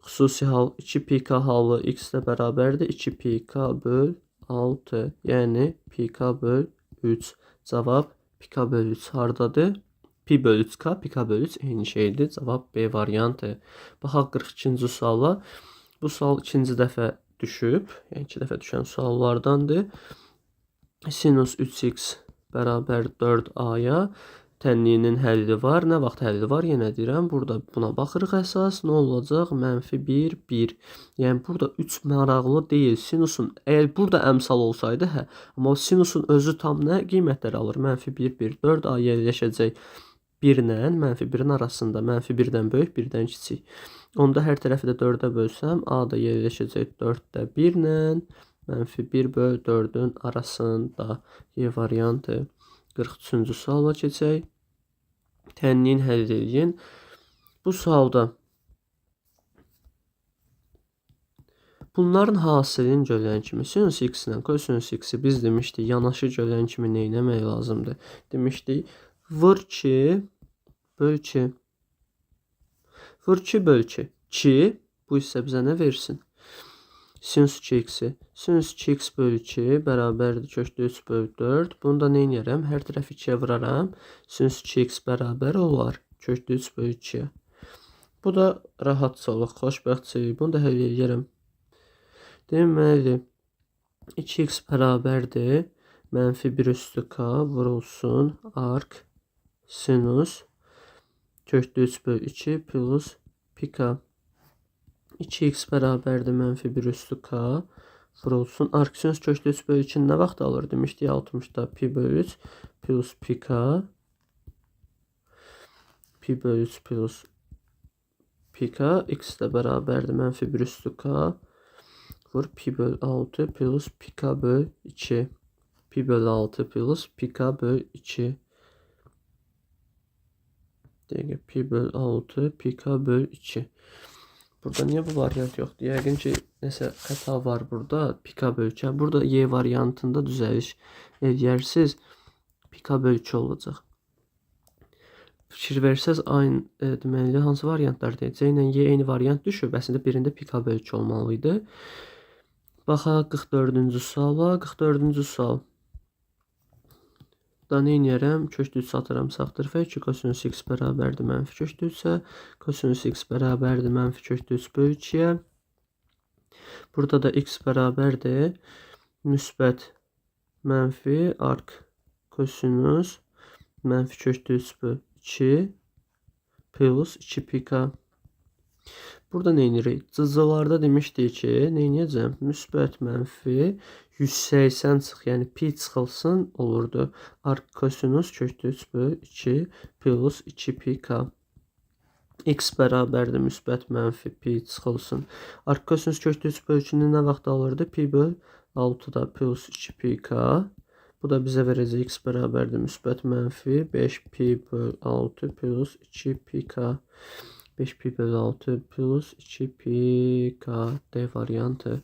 Xüsusi hal 2pk halı x də bərabərdir. 2pk böl 6. Yəni pk böl 3. Cavab pk böl 3 hardadır? Pi böl 3k, pk böl 3 eyni şeydir. Cavab B variantı. Baxaq 42-ci suala. Bu sual ikinci dəfə düşüb. Yəni 2 dəfə düşən suallardandır. Sinus 3x bərabər 4a-ya tənliyinin həlli var. Nə vaxt həlli var? Yenə deyirəm. Burada buna baxırıq əsas. Nə olacaq? -1, 1. Yəni burada 3 maraqlı deyil. Sinusun, əgər burada əmsal olsaydı, hə. Amma sinusun özü tam nə qiymətləri alır? -1, 1. 4a yerləşəcək 1-lə -1-in arasında. -1-dən böyük, 1-dən kiçik. Onda hər tərəfi də 4-ə bölsəm, a da yerləşəcək 4-də 1-lə. -1 böl 4-ün arasında. Y variantı. 43-cü suala keçək. Tənliyin həll edin. Bu sualda bunların hasilini görən kimi sinus x ilə kosinus x-i biz demişdik yanaşı görən kimi nə etmək lazımdır? Demişdik vur 2 böl 2. Vur 2 böl 2. 2 bu isə bizə nə versin? Sinus 2x-i. Sinus 2x böl 2 bərabərdir kökdə 3 böl 4. Bunu da nə edərəm? Hər tərəfi 2-yə vuraram. Sinus 2x bərabər olar kökdə 3 böl 2-yə. Bu da rahatçılıq, xoşbəxtçilik. Bunu da həll edərəm. Deməli 2x bərabərdir -1 üstü k vurulsun arc sinus kökdə 3 böl 2 plus pk. 2x bərabərdir -1 üstü k vurulsun. Arc sinus kökdə 3 böl 2-ni nə vaxt alır? Demişdik 60-da pi böl 3 plus pk. Pi böl 3 plus pk. X də bərabərdir -1 üstü k vur pi böl 6 plus pk böl 2. Pi böl 6 plus pk böl 2. Dəqiq pi böl 6 pk böl 2. Burada niyə bu variant yoxdur? Yəqin ki, nəsə xəta var burada. Pika böl 2. Burada Y variantında düzəliş edərsiniz. Pika böl 2 olacaq. Fikir versəz, aynı deməli, hansı variantlardır? C ilə Y eyni variant düşüb. Əslində birində pika böl 2 olmalıydı. Baxaq 44-cü suala. 44-cü sual. Da nə edərəm? Kökdə 3 atıram sağ tərəfə. 2 kosinus x bərabərdir mənfi kökdə 3-ə. Kosinus x bərabərdir mənfi kökdə 3 böl 2-yə. Burada da x bərabərdir müsbət mənfi arc kosinus mənfi kökdə 3 böl 2 plus 2 pika. Burada nə edirik? Cızılarda demişdik ki, nə edəcəm? Müsbət mənfi 180 çıx, yəni pi çıxılsın olurdu. Arc kosinus kökdə 3 böl 2 plus 2 pika. X bərabərdir müsbət mənfi pi çıxılsın. Arc kosinus kökdə 3 böl 2-ni nə vaxt alırdı? Pi böl 6-da plus 2 pika. Bu da bizə verəcək x bərabərdir müsbət mənfi 5 pi böl 6 plus 2 pika. 5 pi böl 6 plus 2 pika. D variantı.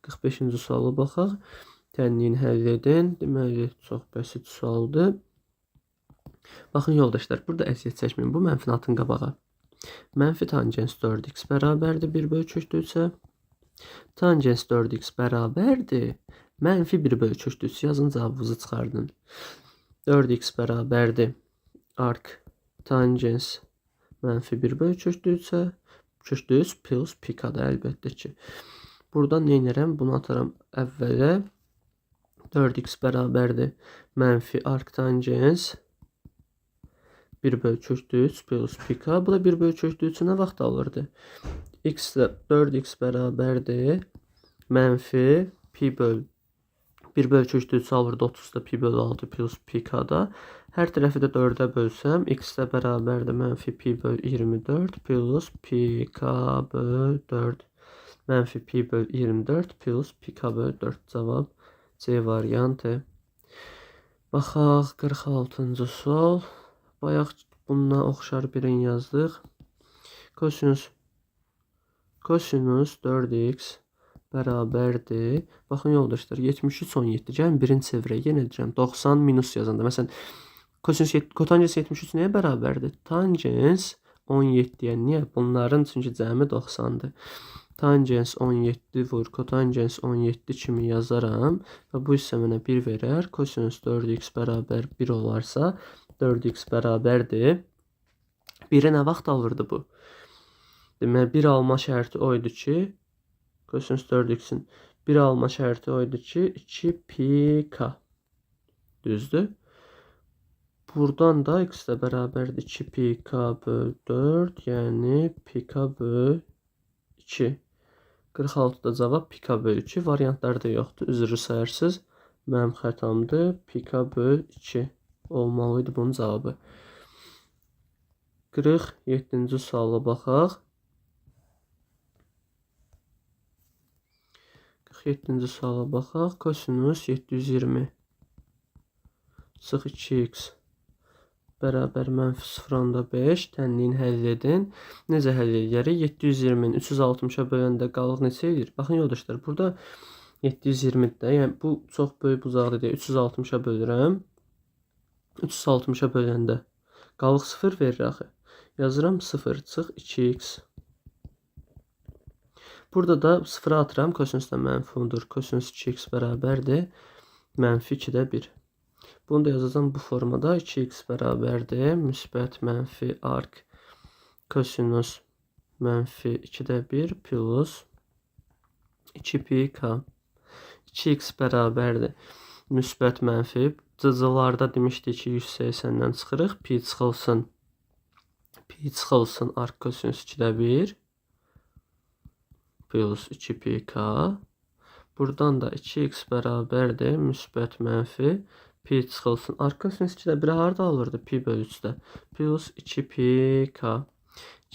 45-ci suala baxaq. Tənliyin həll edin. Deməli, çox bəsit sualdır. Baxın yoldaşlar, burada əziyyət çəkməyin. Bu mənfini atın qabağa. Mənfi tangens 4x bərabərdir 1 böl kökdə 3-ə. Tangens 4x bərabərdir mənfi 1 böl kökdə 3. Yazın, cavabınızı çıxardın. 4x bərabərdir arc tangens mənfi 1 böl kökdə 3-ə. Kökdə 3 plus pika-da əlbəttə ki. Buradan nə edərəm? Bunu atarım əvvələ. 4x bərabərdir mənfi arc tangens 1 böl kökdə 3 plus pika. Bu da 1 böl kökdə 3-ü nə vaxt alırdı? X də 4x bərabərdir mənfi pi böl 1 bölü 3'də 3 alırdı 30-da pi bölü 6 plus pi k-da. Hər tərəfi də 4-ə bölsəm, x də bərabərdir mənfi pi bölü 24 plus pi k bölü 4. Mənfi pi bölü 24 plus pi k bölü 4. Cavab C variantı. Baxaq 46-cı sual. Bayaq bununla oxşar birini yazdıq. Kosinus 4x bərabərdir. Baxın yoldaşlar, 73 17. Gəlin birini çevirək. Yenə deyirəm 90 minus yazanda. Məsələn, kotangens 73 nəyə bərabərdir? Tangens 17-yə. Niyə? Bunların çünki cəmi 90-dır. Tangens 17 vur kotangens 17 kimi yazaram və bu hissə mənə 1 verər. Kosinus 4x bərabər 1 olarsa 4x bərabərdir. 1-i nə vaxt alırdı bu? Demək, 1 alma şərti o idi ki, kosinus 4x-in 1 alma şərti o idi ki, 2 pi k. Düzdür? Buradan da x də bərabərdir 2 pi k bölü 4, yəni pi k bölü 2. 46-da cavab pi k bölü 2. Variantlarda yoxdur. Üzrü sayarsız. Mənim xətamdır. Pi k bölü 2 olmalıydı bunun cavabı. 47-ci suala baxaq. 47-ci suala baxaq. Kosinus 720 sıx 2x bərabər mənfi 0,5. Tənliyin həll edin. Necə həll edərik? 720-ni 360-a böləndə qalıq neçə edir? Baxın yoldaşlar, burada 720-də, yəni bu çox böyük bucaqdır deyə 360-a bölürəm. 360-a böləndə qalıq 0 verir axı. Yazıram 0 çıx 2x. Burada da 0-a atıram. Kosinusda mənfidir. Kosinus 2x bərabərdir. Mənfi 2-də 1. Bunu da yazacağım bu formada. 2x bərabərdir. Müsbət mənfi arc kosinus mənfi 2-də 1 plus 2 pi k. 2x bərabərdir. Müsbət mənfi. Cıcılarda demişdik ki 180-dən çıxırıq. Pi çıxılsın. Pi çıxılsın arc kosinus 2-də 1 plus 2 pi k. Buradan da 2x bərabərdir. Müsbət mənfi. Pi çıxılsın. Arc kosinus 2-də 1-ə harada alırdı? Pi bölü 3-də. Plus 2 pi k.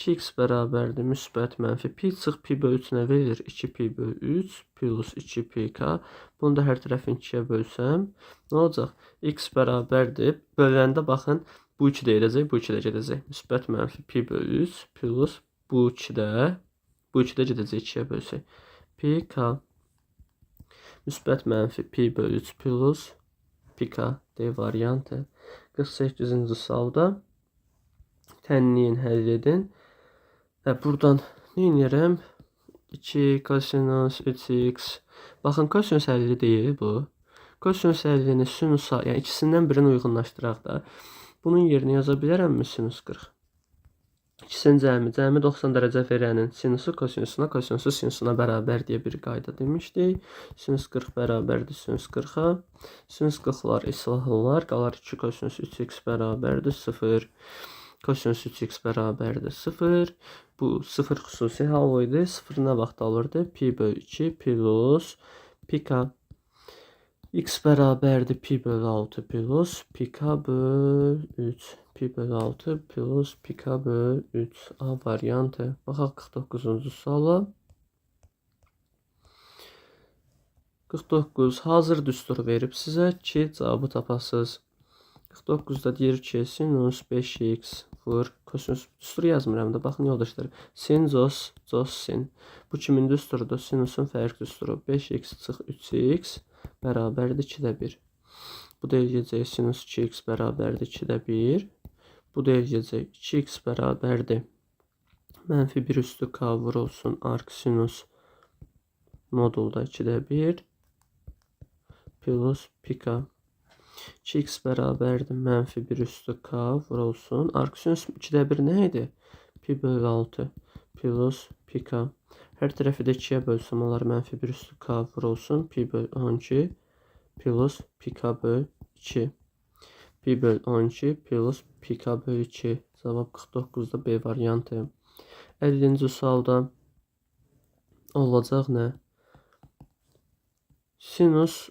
2x bərabərdir. Müsbət mənfi. Pi çıx pi bölü 3 nə verir? 2 pi bölü 3 plus 2 pi k. Bunu da hər tərəfin 2-yə bölsəm. Nə olacaq? X bərabərdir. Böləndə baxın. Bu 2 də edəcək. Bu 2 də gedəcək. Müsbət mənfi pi bölü 3 plus bu 2 də gedəcək 2-yə bölsək. Pi k. Müsbət mənfi pi bölü 3 plus pi k D variantı. 48-ci sualda tənliyin həll edin. Və buradan nə edirəm? 2 kosinus 3x. Baxın, kosinus 50 deyil bu. Kosinus 50-ni sinusa, yəni ikisindən birini uyğunlaşdıraq da. Bunun yerinə yaza bilərəmmi sinus 40? İkisinin cəmi 90 dərəcə verənin sinusu kosinusuna, kosinusu sinusuna bərabər deyə bir qayda demişdik. Sinus 40 bərabərdir sinus 40-a. Sinus 40-lar islahırlar. Qalar 2 kosinus 3x bərabərdir 0. Kosinus 3x bərabərdir 0. Bu 0 xüsusi hal idi. 0 nə vaxt alırdı? Pi bölü 2 plus pi k. X bərabərdir pi bölü 6 plus pi k bölü 3. Pi bölü 6 plus pi k bölü 3. A variantı. Baxaq 49-cu suala. 49 hazır düstur verib sizə ki, cavabı tapasınız. 49-da deyir ki, sinus 5x vur. Kosinus düsturu yazmıram da. Baxın yoldaşlar. Sin, cos, sin. Bu kimin düsturudur? Sinusun fərq düsturu. 5x çıx 3x bərabərdir 2-də 1. Bu da eləyəcək sinus 2x bərabərdir 2-də 1. Bu da eləyəcək 2x bərabərdir. Mənfi 1 üstü k vurulsun arc sinus modulda 2-də 1 plus pi k. 2x bərabərdir. Mənfi 1 üstü k vurulsun. Arc sinus 2-də 1 nə idi? Pi bölü 6 plus pi k. Hər tərəfi də 2-yə bölsəm olar. Mənfi 1 üstü k vurulsun. Pi bölü 12 plus pi k bölü 2. Pi bölü 12 plus pi k bölü 2. Cavab 49-da B variantı. 50-ci sualda olacaq nə? Sinus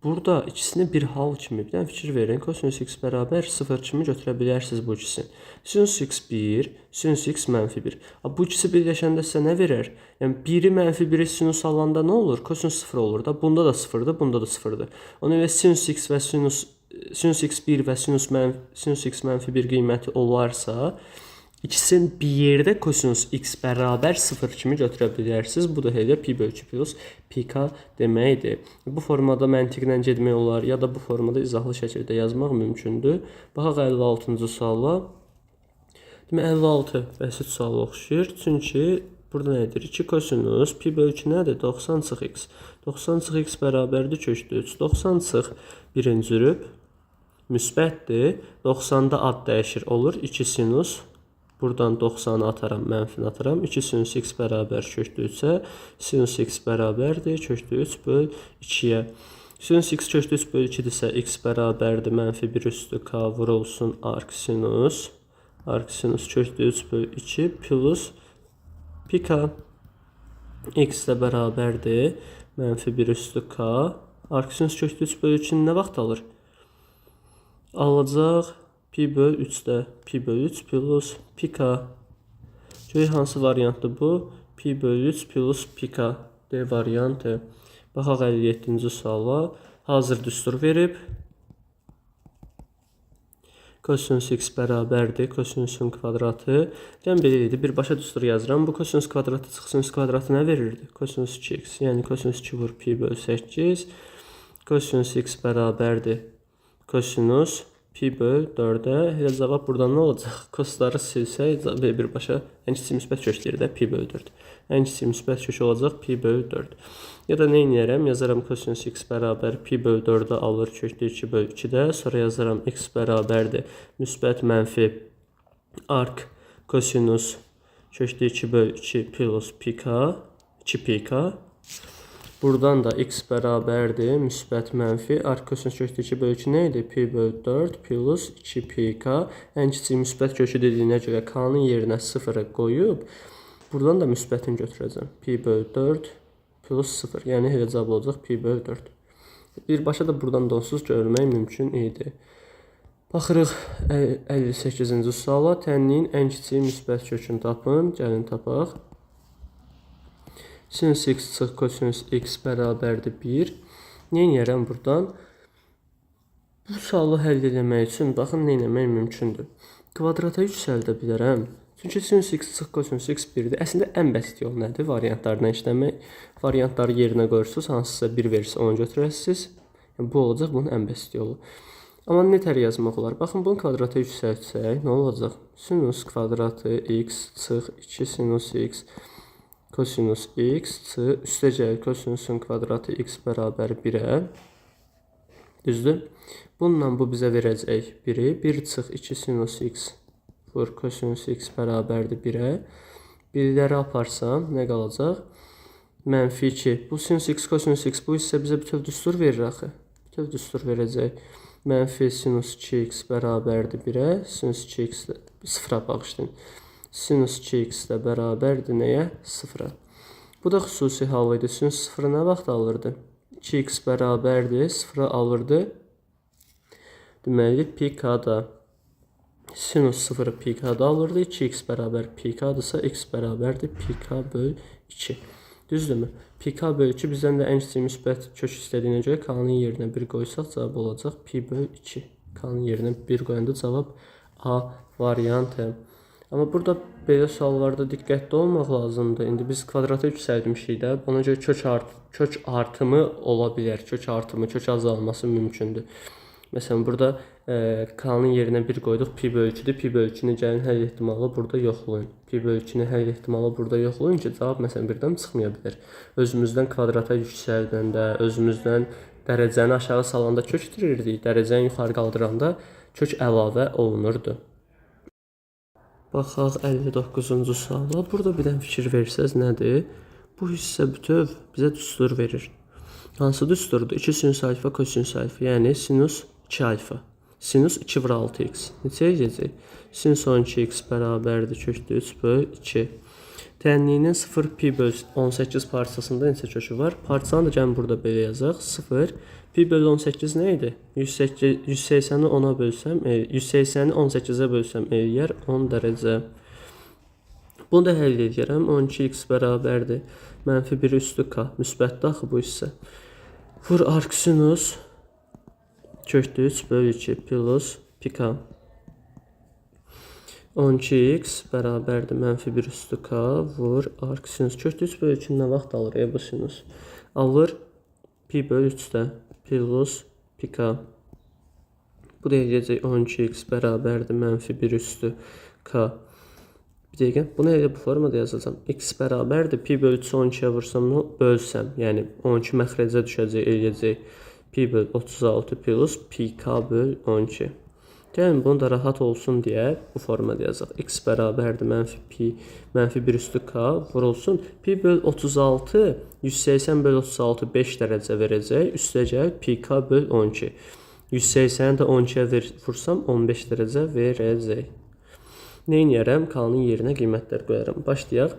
Burada ikisini bir hal kimi, bir dənə fikir verin. Kosinus x bərabər 0 kimi götürə bilərsiniz bu ikisini. Sinus x 1, sinus x mənfi 1. Bu ikisi birləşəndə sizə nə verər? Yəni 1-i mənfi 1-i sinus alanda nə olur? Kosinus 0 olur da. Bunda da 0-dır, bunda da 0-dır. Ona görə sinus x və sinus x 1 və sinus x mənfi 1 qiyməti olarsa, İkisini bir yerdə kosinus x bərabər 0 kimi götürə bilərsiniz. Bu da elə pi bölü 2 plus pk deməkdir. Bu formada məntiqlə getmək olar, ya da bu formada izahlı şəkildə yazmaq mümkündür. Baxaq 56-cı suala. Demək 56 bəsit suala oxşayır. Çünki burada nədir? 2 kosinus pi bölü 2 nədir? 90 çıx x. 90 çıx x bərabərdir kökdə 3. 90 çıx 1-ci rüb müsbətdir. 90-da ad dəyişir olur. 2 sinus. Buradan 90'ı ataram, mənfini ataram. 2 sinus x bərabər kökdə 3-ə. Sinus x bərabərdir kökdə 3 böl 2-yə. Sinus x kökdə 3 böl 2-dirsə x bərabərdir mənfi 1 üstü k vurulsun arc sinus. Arc sinus kökdə 3 böl 2 plus pk. X də bərabərdir mənfi 1 üstü k. Arc sinus kökdə 3 böl 2-ni nə vaxt alır? Alacaq pi böl 3-də pi böl 3 plus pk. Görək hansı variantdır bu? Pi böl 3 plus pk D variantı. Baxaq 57-ci suala. Hazır düstur verib. Kosinus x bərabərdir kosinusun kvadratı. Gəlin belə idi. Birbaşa düstur yazıram. Bu kosinus kvadratı çıx sinus kvadratı nə verirdi? Kosinus 2x. Yəni kosinus 2 vur pi böl 8. Kosinus x bərabərdir kosinus pi böl 4-ə. Elə cavab buradan nə olacaq? Kosları silsək, birbaşa ən kiçik müsbət kökləri də pi böl 4. Ən kiçik müsbət kök olacaq pi böl 4. Ya da nə edərəm? Yazaram kosinus x bərabər pi böl 4-ə alır kökdə 2 böl 2-də. Sonra yazaram x bərabərdir müsbət mənfi arc kosinus kökdə 2 böl 2 plus pk 2 pk. Buradan da x bərabərdir müsbət mənfi arc kosinus kökdə 2 böl 2 nə idi? Pi böl 4 plus 2 pk. Ən kiçik müsbət kökü dediyinə görə k-nın yerinə 0-ı qoyub buradan da müsbətini götürəcəm. Pi böl 4 plus 0. Yəni elə cavab olacaq pi böl 4. Birbaşa da buradan da onsuz görmək mümkün idi. Baxırıq 58-ci suala. Tənliyin ən kiçik müsbət kökünü tapın. Gəlin tapaq. Sinus x çıx kosinus x bərabərdir 1. Nə edərəm buradan? Bu sualı həll etmək üçün baxın nə etmək mümkündür. Kvadrata yüksəldə bilərəm. Çünki sinus x çıx kosinus x 1-dir. Əslində ən bəsit yol nədir? Variantlarla işləmək. Variantları yerinə qoyursunuz. Hansısa bir verirsə onu götürəsiniz. Yəni, bu olacaq bunun ən bəsit yolu. Amma nətər yazmaq olar? Baxın bunu kvadrata yüksəltsək nə olacaq? Sinus kvadratı x çıx 2 sinus x kosinus x üstə gəlir kosinusun kvadratı x bərabər 1-ə. Düzdür? Bununla bu bizə verəcək 1-i. 1 çıx 2 sinus x vur kosinus x bərabərdir 1-ə. 1-ləri aparsam nə qalacaq? Mənfi 2. Bu sinus x kosinus x bu hissə bizə bütöv düstur verir axı. Bütöv düstur verəcək. Mənfi sinus 2x bərabərdir 1-ə. Sinus 2x 0-a bağışlayın. Sinus 2x də bərabərdir nəyə? 0-a. Bu da xüsusi hal idi. Sinus 0-ı nə vaxt alırdı? 2x bərabərdir, 0-a alırdı. Deməli, pk da sinus 0-ı pk-da alırdı. 2x bərabər pk-dırsa, x bərabərdir pk böl 2. Düzdürmü? Pk böl 2 bizdən də ən kiçik müsbət kök istədiyinə görə k-nın yerinə 1 qoysaq cavab olacaq pi böl 2. K-nın yerinə 1 qoyanda cavab A variantı. Amma burada belə suallarda diqqətli olmaq lazımdır. İndi biz kvadrata yüksəlmişik də. Ona görə kök artımı ola bilər. Kök artımı, kök azalması mümkündür. Məsələn, burada k-nın yerinə 1 qoyduq, pi böl 2-dir. Pi böl 2-ni gəlin həll ehtimalı burada yoxlayın. Pi böl 2-ni həll ehtimalı burada yoxlayın ki, cavab məsələn birdən çıxmaya bilər. Özümüzdən kvadrata yüksəldəndə, özümüzdən dərəcəni aşağı salanda kök itirirdik. Dərəcəni yuxarı qaldıranda kök əlavə olunurdu. Baxaq 59-cu suala. Burada bir dənə fikir versəz nədir? Bu hissə bütöv bizə düstur verir. Hansı düsturdur? 2 sinus alfa kosinus alfa, yəni sinus 2 alfa. Sinus 2 vur 6x. Neçə edəcək? Sinus 12x bərabərdir kökdə 3 böl 2. Tənliyinin 0 pi böl 18 parçasında neçə kökü var? Parçanı da gəlin burada belə yazaq. 0 pi böl 18 nə idi? 180-i 10-a bölsəm, 180-i 18-ə bölsəm eləyər 10 dərəcə. Bunu da həll edirəm. 12x bərabərdir. -1 üstü k. Müsbətdə axı bu hissə. Vur arc sinus kökdə 3 böl 2 plus pi k. 12x bərabərdir -1 üstü k vur arc sinus. Kökdə 3 böl 2 nə vaxt alır bu sinus? Alır pi böl 3-də plus pi k. Bu da eləyəcək 12x bərabərdir -1 üstü k. Bir dəqiqə, bunu elə bu formada yazacağam. X bərabərdir pi böl 3-ü 12-yə vursam, bölsəm, yəni 12 məxrəcə düşəcək, eləyəcək pi böl 36 plus pi k böl 12. Gəlin, bunu da rahat olsun deyə bu formada yazaq. X bərabərdir -1 üstü k vurulsun. Pi böl 36, 180 böl 36 5 dərəcə verəcək. Üstəcək pi k böl 12. 180-i də 12-yə vursam 15 dərəcə verəcək. Neyin yerəm? K-nın yerinə qiymətlər qoyaram. Başlayaq.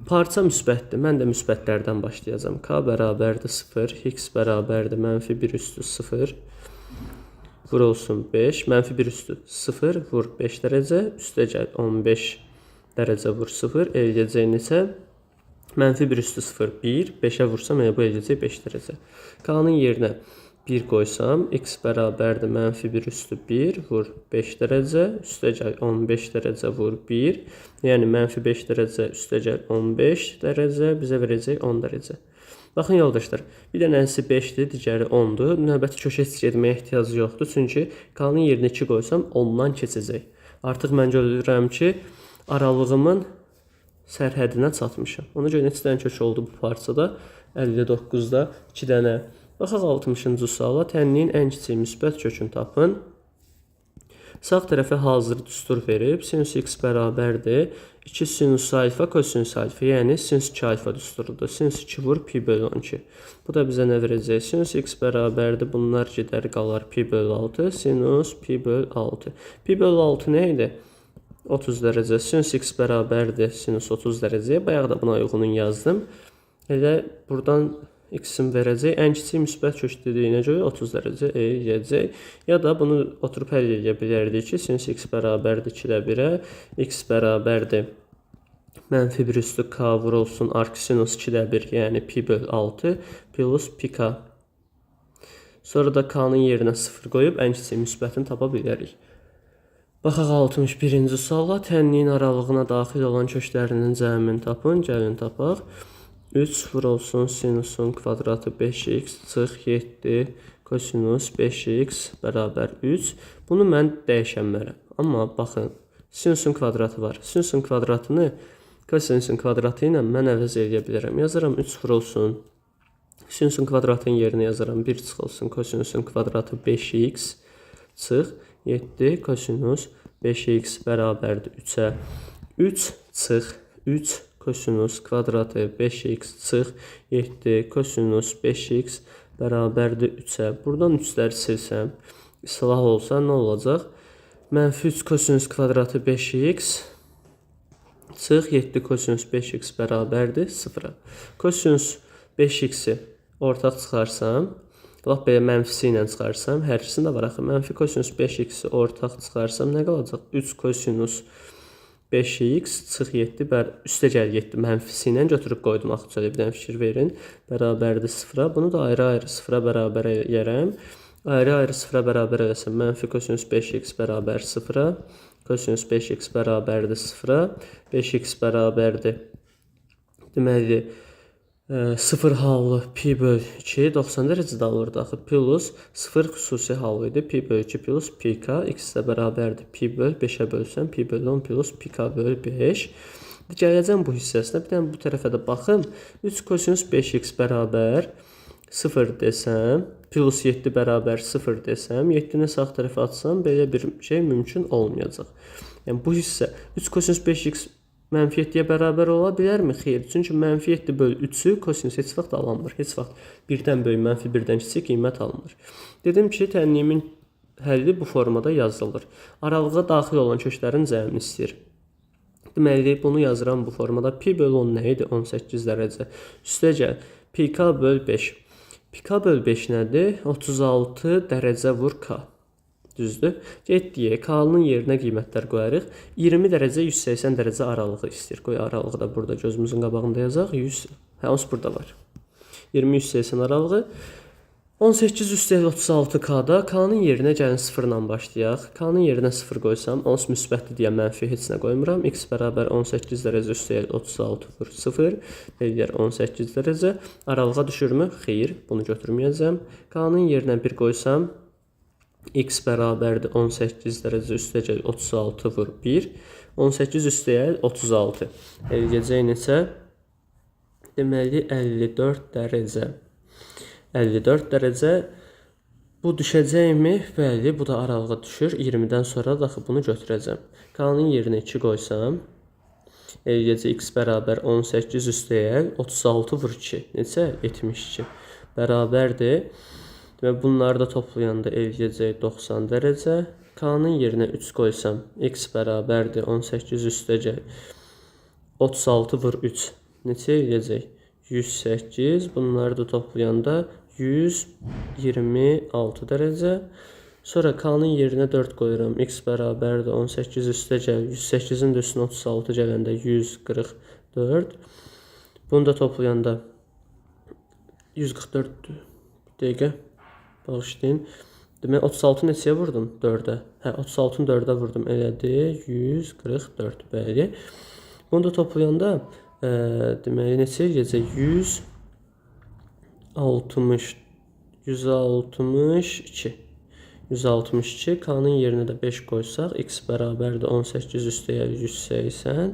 Parça müsbətdir. Mən də müsbətlərdən başlayacağam. K bərabərdir 0, x bərabərdir -1 üstü 0. Vur olsun 5, -1 üstü 0 vur 5 dərəcə, üstə gəl 15 dərəcə vur 0, eləyəcək neçə? -1 üstü 0, 1, 5-ə vursam, bu eləyəcək 5 dərəcə. K-nın yerinə 1 qoysam, x bərabərdir -1 üstü 1 vur 5 dərəcə, üstə gəl 15 dərəcə vur 1, yəni -5 dərəcə, üstə gəl 15 dərəcə, bizə verəcək 10 dərəcə. Baxın yoldaşlar, bir dənəsi 5-dir, digəri 10-dur. Növbəti köşə heç getməyə ehtiyacı yoxdur. Çünki k-nın yerinə 2 qoysam 10-dan keçəcək. Artıq mən görürəm ki, aralığımın sərhədinə çatmışam. Ona görə neçə dənə kök oldu bu parçada? 59-da 2 dənə. Baxaq 60-cı suala. Tənliyin ən kiçik müsbət kökünü tapın. Sağ tərəfə hazır düstur verib. Sinus x bərabərdir 2 sinus alfa kosinus alfa, yəni sinus 2 alfa düsturudur. Sinus 2 vur pi böl 12. Bu da bizə nə verəcək? Sinus x bərabərdir. Bunlar gedər qalar pi böl 6. Sinus pi böl 6. Pi böl 6 nə idi? 30 dərəcə. Sinus x bərabərdir. Sinus 30 dərəcəyə. Bayaq da buna uyğunun yazdım. Elə buradan x-in verəcək. Ən kiçik müsbət kök dediyinə görə 30 dərəcə eləyəcək. Ya da bunu oturub həll edə bilərdik ki, sinus x bərabərdir 2-də 1-ə, x bərabərdir -1 üstü k vurulsun arc sinus 2-də 1, yəni pi böl 6 plus pi k. Sonra da k-nın yerinə 0 qoyub ən kiçik müsbətini tapa bilərik. Baxaq 61-ci suala. Tənliyin aralığına daxil olan köklərinin cəmini tapın. Gəlin tapaq. 3 vurulsun sinusun kvadratı 5x çıx 7 kosinus 5x bərabər 3. Bunu mən dəyişənmərəm. Amma baxın, sinusun kvadratı var. Sinusun kvadratını kosinusun kvadratı ilə mən əvəz edə bilərəm. Yazaram 3 vurulsun. Sinusun kvadratının yerinə yazaram 1 çıxılsın kosinusun kvadratı 5x çıx 7 kosinus 5x bərabərdir 3-ə. 3 çıx 3 kosinus kvadratı 5x çıx 7 kosinus 5x bərabərdir 3-ə. Buradan 3-ləri silsəm, islah olsa nə olacaq? -3 kosinus kvadratı 5x çıx 7 kosinus 5x bərabərdir 0-a. Kosinus 5x-i ortaq çıxarsam, lap belə mənfisi ilə çıxarsam, hər ikisini də var axı. Mənfi kosinus 5x-i ortaq çıxarsam nə qalacaq? 3 kosinus 5x çıx 7 üstə gəl 7 mənfisi ilə götürüb qoydum. Axı bir dənə fikir verin. Bərabərdir 0-a. Bunu da ayrı-ayrı 0-a bərabər eləyərəm. Ayrı-ayrı 0-a bərabər eləsəm, mənfi kosinus 5x bərabər 0-a. Kosinus 5x bərabərdir 0-a. 5x bərabərdir. Deməli, 0 hallı pi böl 2 90 dərəcədə alırdı axı. Plus 0 xüsusi hallı idi. Pi böl 2 plus pi k. X də bərabərdir. Pi böl 5-ə bölsəm. Pi böl 10 plus pi k böl 5. Gələcəm bu hissəsinə. Bir dənə bu tərəfə də baxın. 3 kosinus 5x bərabər 0 desəm. Plus 7 bərabər 0 desəm. 7-ni sağ tərəfə atsam. Belə bir şey mümkün olmayacaq. Yəni bu hissə 3 kosinus 5x mənfi 7-yə bərabər ola bilərmi? Xeyr. Çünki mənfi 7 böl 3-ü kosinus heç vaxt alınmır. Heç vaxt 1-dən böyük mənfi 1-dən kiçik qiymət alınır. Dedim ki, tənliyimin həlli bu formada yazılır. Aralığa daxil olan köklərin cəmini istəyir. Deməli, bunu yazıram bu formada. Pi bölü 10 nə idi? 18 dərəcə. Üstə gəl. Pk böl 5. Pk böl 5 nədir? 36 dərəcə vur k. Düzdür? Getdiyə k-nın yerinə qiymətlər qoyarıq. 20 dərəcə 180 dərəcə aralığı istəyir. Qoy aralığı da burada gözümüzün qabağında yazaq. 100. Onsuz burada var. 20-180 aralığı. 18 üstəlik 36k-da k-nın yerinə gəlin 0 ilə başlayaq. K-nın yerinə 0 qoysam, onsuz müsbətli deyə mənfi heç nə qoymuram. X bərabər 18 dərəcə üstəlik 36 vur 0. Eləyər 18 dərəcə. Aralığa düşürmü? Xeyr, bunu götürməyəcəm. K-nın yerinə 1 qoysam, X bərabərdir 18 dərəcə üstəlik 36 vur 1. 18 üstəlik 36. Eləyəcək neçə? Deməli 54 dərəcə. 54 dərəcə. Bu düşəcəkmi? Bəli, bu da aralığa düşür. 20-dən sonra daxı bunu götürəcəm. K-nın yerinə 2 qoysam, eləyəcək X bərabər 18 üstəlik 36 vur 2. Neçə? 72. Bərabərdir. Və bunları da toplayanda eləyəcək 90 dərəcə. K-nın yerinə 3 qoysam, X bərabərdir 18 üstəlik 36 vur 3. Neçə eləyəcək? 108. Bunları da toplayanda 126 dərəcə. Sonra k-nın yerinə 4 qoyuram. X bərabərdir 18 üstəlik 108-in də üstünə 36 gələndə 144. Bunu da toplayanda 144 dəqiqə. Bağışlayın. Demək 36 neçəyə vurdum? 4-ə. Hə, 36-nı 4-ə vurdum. Elədi 144. Bəli. Bunu da toplayanda deməli neçə eləyəcək? 162. 162. K-nın yerinə də 5 qoysaq, X bərabərdir 18 üstəlik 180.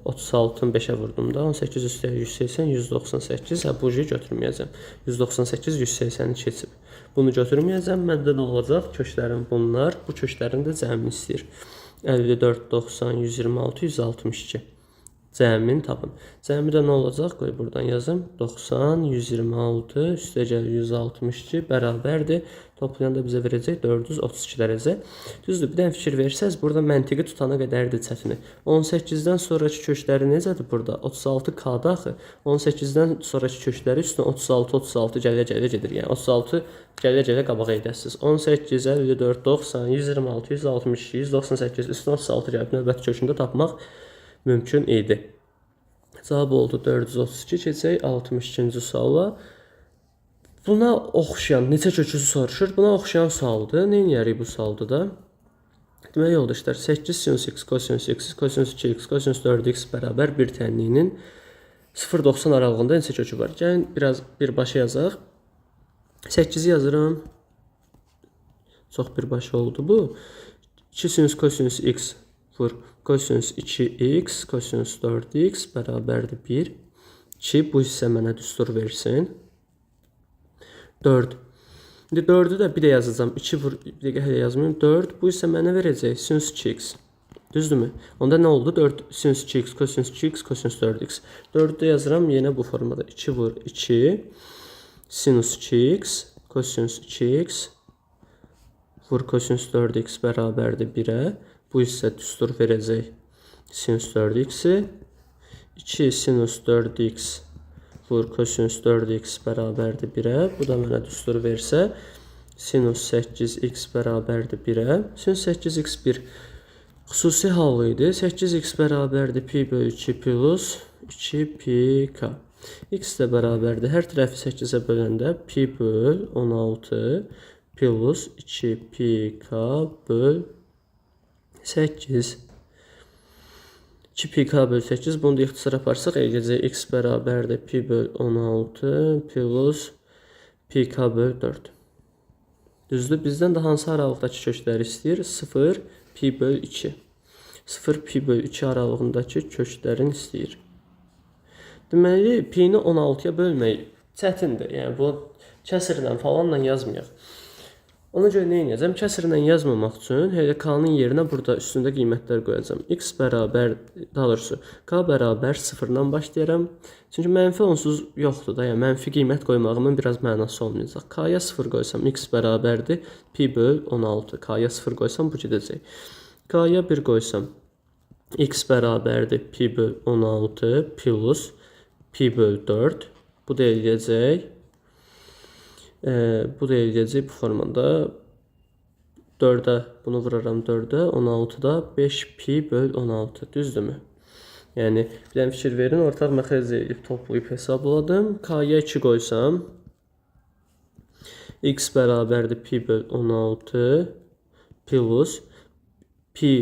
36-nı 5-ə vurdum da. 18 üstəlik 180, 198. Hə, bu götürməyəcəm. 198, 180-i keçib. Bunu götürməyəcəm. Məndə nə olacaq? Köklərim bunlar. Bu köklərin də cəmini istəyir. 54, 90, 126, 162. Cəmini tapın. Cəmi də nə olacaq? Qoy buradan yazım. 90, 126, üstəgəl 162 bərabərdir. Toplayanda bizə verəcək 432 dərəcə. Düzdür, bir dənə fikir versəz, burada məntiqi tutana qədərdir çətini. 18-dən sonraki kökləri necədir burada? 36k-da axı. 18-dən sonraki kökləri üstünə 36 gələ-gələ gedir. Yəni 36 gələ-gələ qabağa edəsiniz. 18, 54, 90, 126, 162, 198 üstünə 36 gəlib növbəti kökündə tapmaq mümkün idi. Cavab oldu 432. Keçək 62-ci suala. Buna oxşayan, neçə köküzü soruşur? Buna oxşayan sualdır. Nə edərik bu sualda da? Demək yoldaşlar, 8 sinus x, kosinus x, kosinus 2x, kosinus 4x bərabər 1 tənliyinin 0-90 aralığında neçə kökü var? Gəlin biraz birbaşa yazaq. 8-i yazıram. Çox birbaşa oldu bu. 2 sinus kosinus x vur kosinus 2x, kosinus 4x bərabərdir 1. 2, bu hissə mənə düstur versin. 4. İndi 4-ü də bir də yazacağım. 2 vur, bir dəqiqə hələ yazmayayım. 4, bu hissə mənə verəcək sinus 2x. Düzdürmü? Onda nə oldu? 4 sinus 2x, kosinus 2x, kosinus 4x. 4-ü də yazıram yenə bu formada. 2 vur 2, sinus 2x, kosinus 2x, vur kosinus 4x bərabərdir 1-ə. Bu hissə düstur verəcək sinus 4x-i. 2 sinus 4x vur kosinus 4x bərabərdir 1-ə. Bu da mənə düstur versə sinus 8x bərabərdir 1-ə. Sinus 8x 1 xüsusi hal idi. 8x bərabərdir pi bölü 2 plus 2 pi k. X də bərabərdir. Hər tərəfi 8-ə böləndə pi böl 16 plus 2 pi k böl 8. 2 pi k böl 8. Bunu da ixtisar aparsaq, eləyəcək x bərabərdir pi böl 16 plus pi k böl 4. Düzdür, bizdən də hansı aralıqdakı kökləri istəyir? 0 pi böl 2. 0 pi böl 2 aralığındakı köklərin istəyir. Deməli, pi-ni 16-ya bölmək çətindir. Yəni, bu kəsrlə falanla yazmayaq. Ona görə nə edəcəm? Kəsrlə yazmamaq üçün elə k-nın yerinə burada üstündə qiymətlər qoyacağam. X bərabər, daha doğrusu k bərabər 0-dan başlayıram. Çünki mənfi onsuz yoxdur da, yəni mənfi qiymət qoymağımın biraz mənası olmayacaq. K-ya 0 qoysam x bərabərdir pi böl 16. K-ya 0 qoysam bu gedəcək. K-ya 1 qoysam x bərabərdir pi böl 16 plus pi böl 4. Bu da eləyəcək. Bu da eləyəcək bu formada 4-ə bunu vuraram 4-ə 16-da 5 pi böl 16 düzdürmü? Yəni bir dənə fikir verin, ortaq məxrəc eləyib toplayıb hesabladım. K-ya 2 qoysam x bərabərdir pi böl 16 plus pi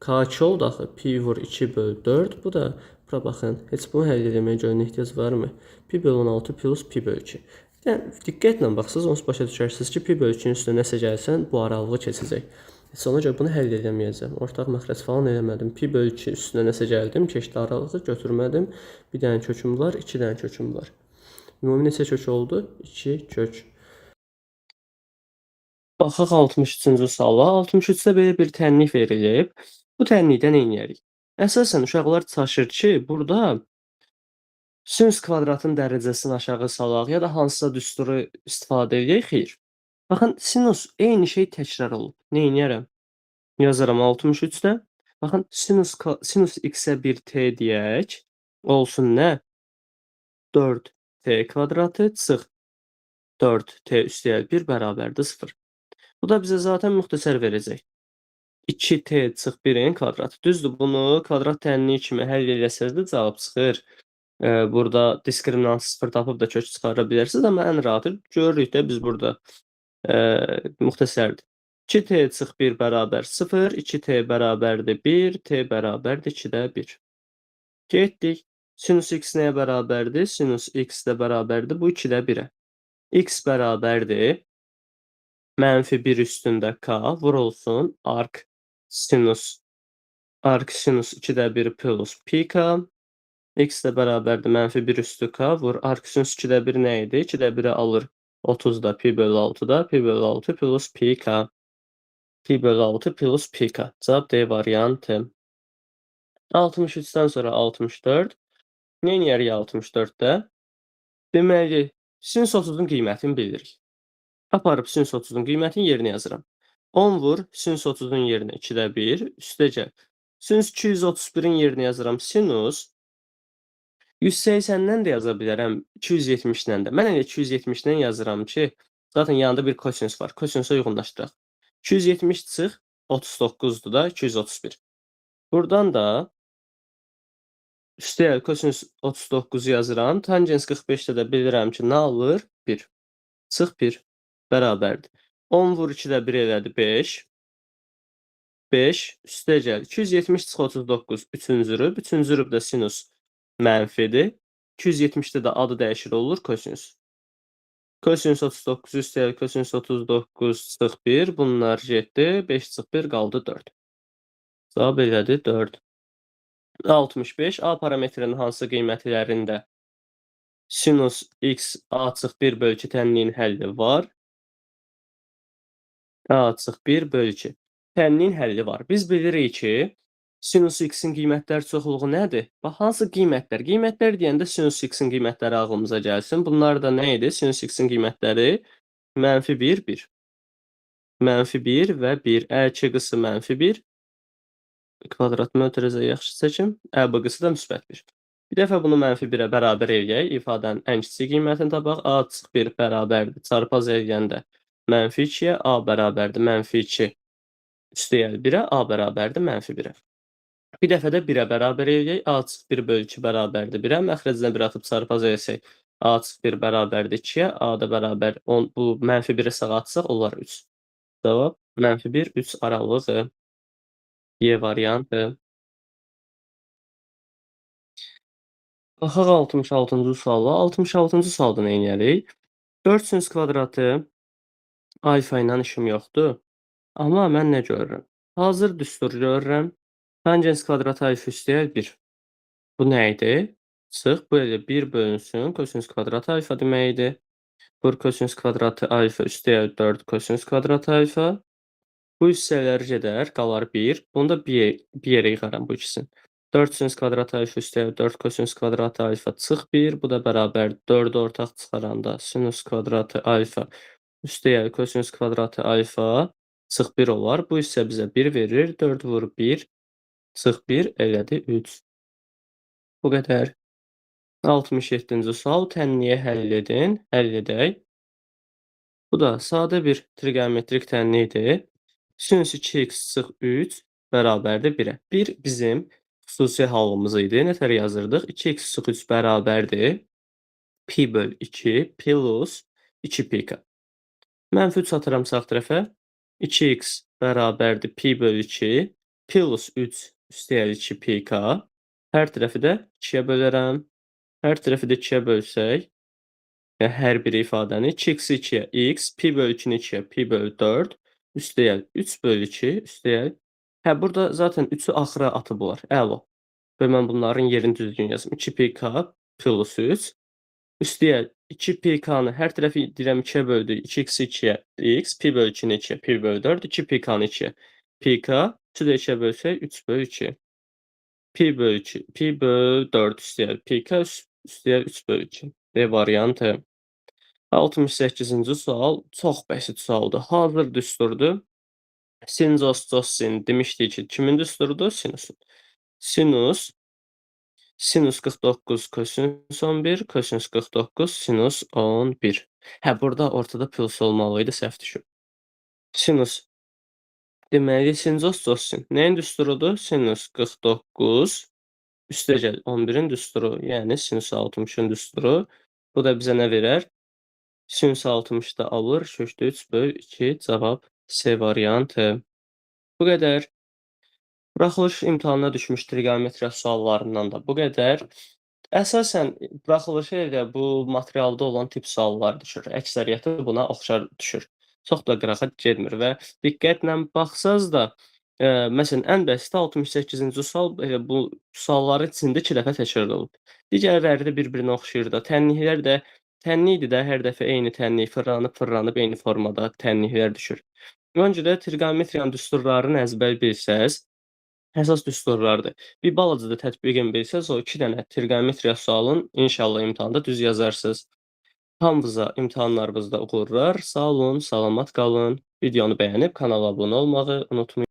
k2 oldu axı. Pi vur 2 böl 4. Bu da bura baxın. Heç bunu həll etməyə görə ehtiyac varmı? Pi böl 16 plus pi böl 2. Yəni, diqqətlə baxsınız, onsuz başa düşərsiniz ki, pi böl 2-nin üstünə nəsə gəlsən, bu aralığı keçəcək. Heç ona görə bunu həll edəməyəcəm. Ortaq məxrəc falan eləmədim. Pi böl 2 üstünə nəsə gəldim, keçdi aralığı götürmədim. Bir dənə köküm var, 2 dənə köküm var. Ümumi neçə kök oldu? 2 kök. Baxaq 63-cü suala. 63-də belə bir tənlik verilib. Bu tənlikdə nə edərik? Əsasən uşaqlar çalışır ki, burada sinus kvadratın dərəcəsini aşağı salaq ya da hansısa düsturu istifadə edək. Xeyr. Baxın, sinus eyni şey təkrar olub. Nə edərəm? Yazaram 63-də. Baxın, sinus x-ə 1t deyək. Olsun nə? 4t kvadratı çıx 4t üstəgəl 1 bərabərdir 0. Bu da bizə zaten müxtəsər verəcək. 2t çıx 1-in kvadratı. Düzdür, bunu kvadrat tənliyi kimi həll eləsəz də cavab çıxır. Burada diskriminant 0 tapıb da kök çıxara bilərsiniz, amma ən rahatı görürük də biz burada müxtəsərdir. 2t çıx 1 bərabər 0, 2t bərabərdir 1, t bərabərdir 2-də 1. Getdik. Sinus x nəyə bərabərdir? Sinus x də bərabərdir bu 2-də 1-ə. X bərabərdir mənfi 1 üstündə k vurulsun arc sinus 2-də 1 plus pi k. X də bərabərdir mənfi 1 üstü k vur arc sinus 2-də 1 nə idi? 2-də 1-i alır 30-da pi böl 6-da pi böl 6 plus pi k. Pi böl 6 plus pi k. Cavab D variantı. 63-dən sonra 64. Nə edərik 64-də? Deməli, sinus 30-un qiymətini bilirik. Aparıb sinus 30-un qiymətini yerinə yazıram. 10 vur sinus 30-un yerinə 2-də 1 üstəcək. Sinus 231-in yerinə yazıram sinus 180-dən də yaza bilərəm, 270-dən də. Mən elə 270-dən yazıram ki, zaten yanında bir kosinus var. Kosinusa uyğunlaşdıraq. 270 çıx 39-dur da 231. Buradan da üstəgəl kosinus 39-u yazıram. Tangens 45-də də bilirəm ki, nə alır? 1. Çıx 1 bərabərdir. 10 vur 2-də 1 elədi 5. 5 üstəgəl 270 çıx 39 3-cü rüb. 3-cü rüb də sinus mənfidir. 270-də də adı dəyişir olur kosinus. Kosinus 39 üstəgəl kosinus 39 çıx 1. Bunlar getdi. 5 çıx 1 qaldı 4. Cavab elədi 4. 65 A parametrinin hansı qiymətlərində sinus x a çıx 1 böl 2 tənliyin həlli var? A çıx 1 böl 2. Tənliyin həlli var. Biz bilirik ki, sinus x-in qiymətlər çoxluğu nədir? Bax, hansı qiymətlər? Qiymətlər deyəndə sinus x-in qiymətləri ağlımıza gəlsin. Bunlar da nə idi? Sinus x-in qiymətləri -1, 1. -1 və 1. Ə2 qısı -1. Kvadrat mötərizə yaxşı çəkim. Ə qısı da müsbət 1. Bir dəfə bunu -1-ə bərabər eləyək. İfadənin ən kiçik qiymətini tapaq. A çıx 1 bərabərdir. Çarpaz eləyəndə -2-yə A bərabərdir -2 üstəgəl 1-ə A bərabərdir -1-ə. Bir dəfə də 1-ə bərabər eləyək. A çıx 1 böl 2 bərabərdir 1-ə. Məxrəcdən 1 atıb çarpaz eləsək A çıx 1 bərabərdir 2-yə. A da bərabər 10. Bu -1-i sağa atsaq onlar 3. Cavab -1, 3 aralığı. Y variantı. Baxaq 66-cı suala. 66-cı sualda nə edərik? 4 sinus kvadratı alfa ilə işim yoxdur. Amma mən nə görürəm? Hazır düstur görürəm. Tangens kvadratı alfa üstəgəl 1. Bu nə idi? Çıx, bu elə 1 bölünsün. Kosinus kvadratı alfa deməkdir. Vur kosinus kvadratı alfa üstəgəl 4 kosinus kvadratı alfa. Bu hissələr gedər, qalar 1. Bunu da bir yerə yığaram bu ikisini. 4 sinus kvadratı alfa üstəgəl 4 kosinus kvadratı alfa çıx 1. Bu da bərabər 4 ortaq çıxaranda sinus kvadratı alfa üstəgəl kosinus kvadratı alfa çıx 1 olar. Bu hissə bizə 1 verir. 4 vur 1 çıx 1 elədi 3. Bu qədər. 67-ci sual tənliyə həll edin. Həll edək. Bu da sadə bir trigonometrik tənlidir. Sinus 2x çıx 3 bərabərdir 1-ə. 1 bizim xüsusi halımız idi. Nətər yazırdıq? 2x çıx 3 bərabərdir pi böl 2 plus 2 pi k. Mənfi 3 atıram sağ tərəfə. 2x bərabərdir pi böl 2 plus 3 üstəgəl 2 pi k. Hər tərəfi də 2-yə bölərəm. Hər tərəfi də 2-yə bölsək, yəni hər bir ifadəni 2x 2-yə x, pi böl 2-ni 2-yə pi böl 4, üstəgəl 3 böl 2, üstəgəl. Burada zaten 3-ü axıra atıblar. Əla. Və mən bunların yerini düzgün yazım. 2 pi k plus 3, üstəgəl 2 pi k-nı hər tərəfi deyirəm 2-yə böldük. 2x 2-yə x, pi böl 2-ni 2-yə pi böl 4, 2 pi k-nı 2-yə pi k, 3-ü də 2-yə bölsək 3 böl 2. Pi böl 2, pi böl 4 üstəgəl pi k üstəgəl 3 böl 2. D variantı. 68-ci sual çox bəsit sualdır. Hazır düsturdur. Sin, cos, sin demişdik ki, kimin düsturudur? Sinusun. Sinus 49 kosinus 11, kosinus 49 sinus 11. Burada ortada plus olmalıydı, səhv düşüb. Sinus. Deməli, sin, cos, sin. Nəyin düsturudur? Sinus 49 üstəgəl 11-in düsturu, yəni sinus 60-ın düsturu. Bu da bizə nə verər? Sinus 60 da alır, kökdə 3 böl 2, cavab C variantı. Bu qədər. Buraxılış imtahanına düşmüş trigonometriya suallarından da bu qədər. Əsasən buraxılışı elə bu materialda olan tip suallar düşür. Əksəriyyəti buna oxşar düşür. Çox da qırağa getmir və diqqətlə baxsaz da, məsələn, ən bəsiti 68-ci sual elə bu sualların içində 2 dəfə təkrar olunub. Digərləri də bir-birinə oxşayır da. Tənliklər də tənlikdir də, hər dəfə eyni tənlik fırlanıb eyni formada tənliklər düşür. Öncədə trigonometriyanın düsturlarını əzbər bilsəz, əsas düsturlardır. Bir balaca da tətbiqini bilsəz, o 2 dənə trigonometriya sualın inşallah imtahanda düz yazarsınız. Hamınıza imtahanlarınızda uğurlar. Sağ olun, salamat qalın. Videonu bəyənib kanala abunə olmağı unutmayın.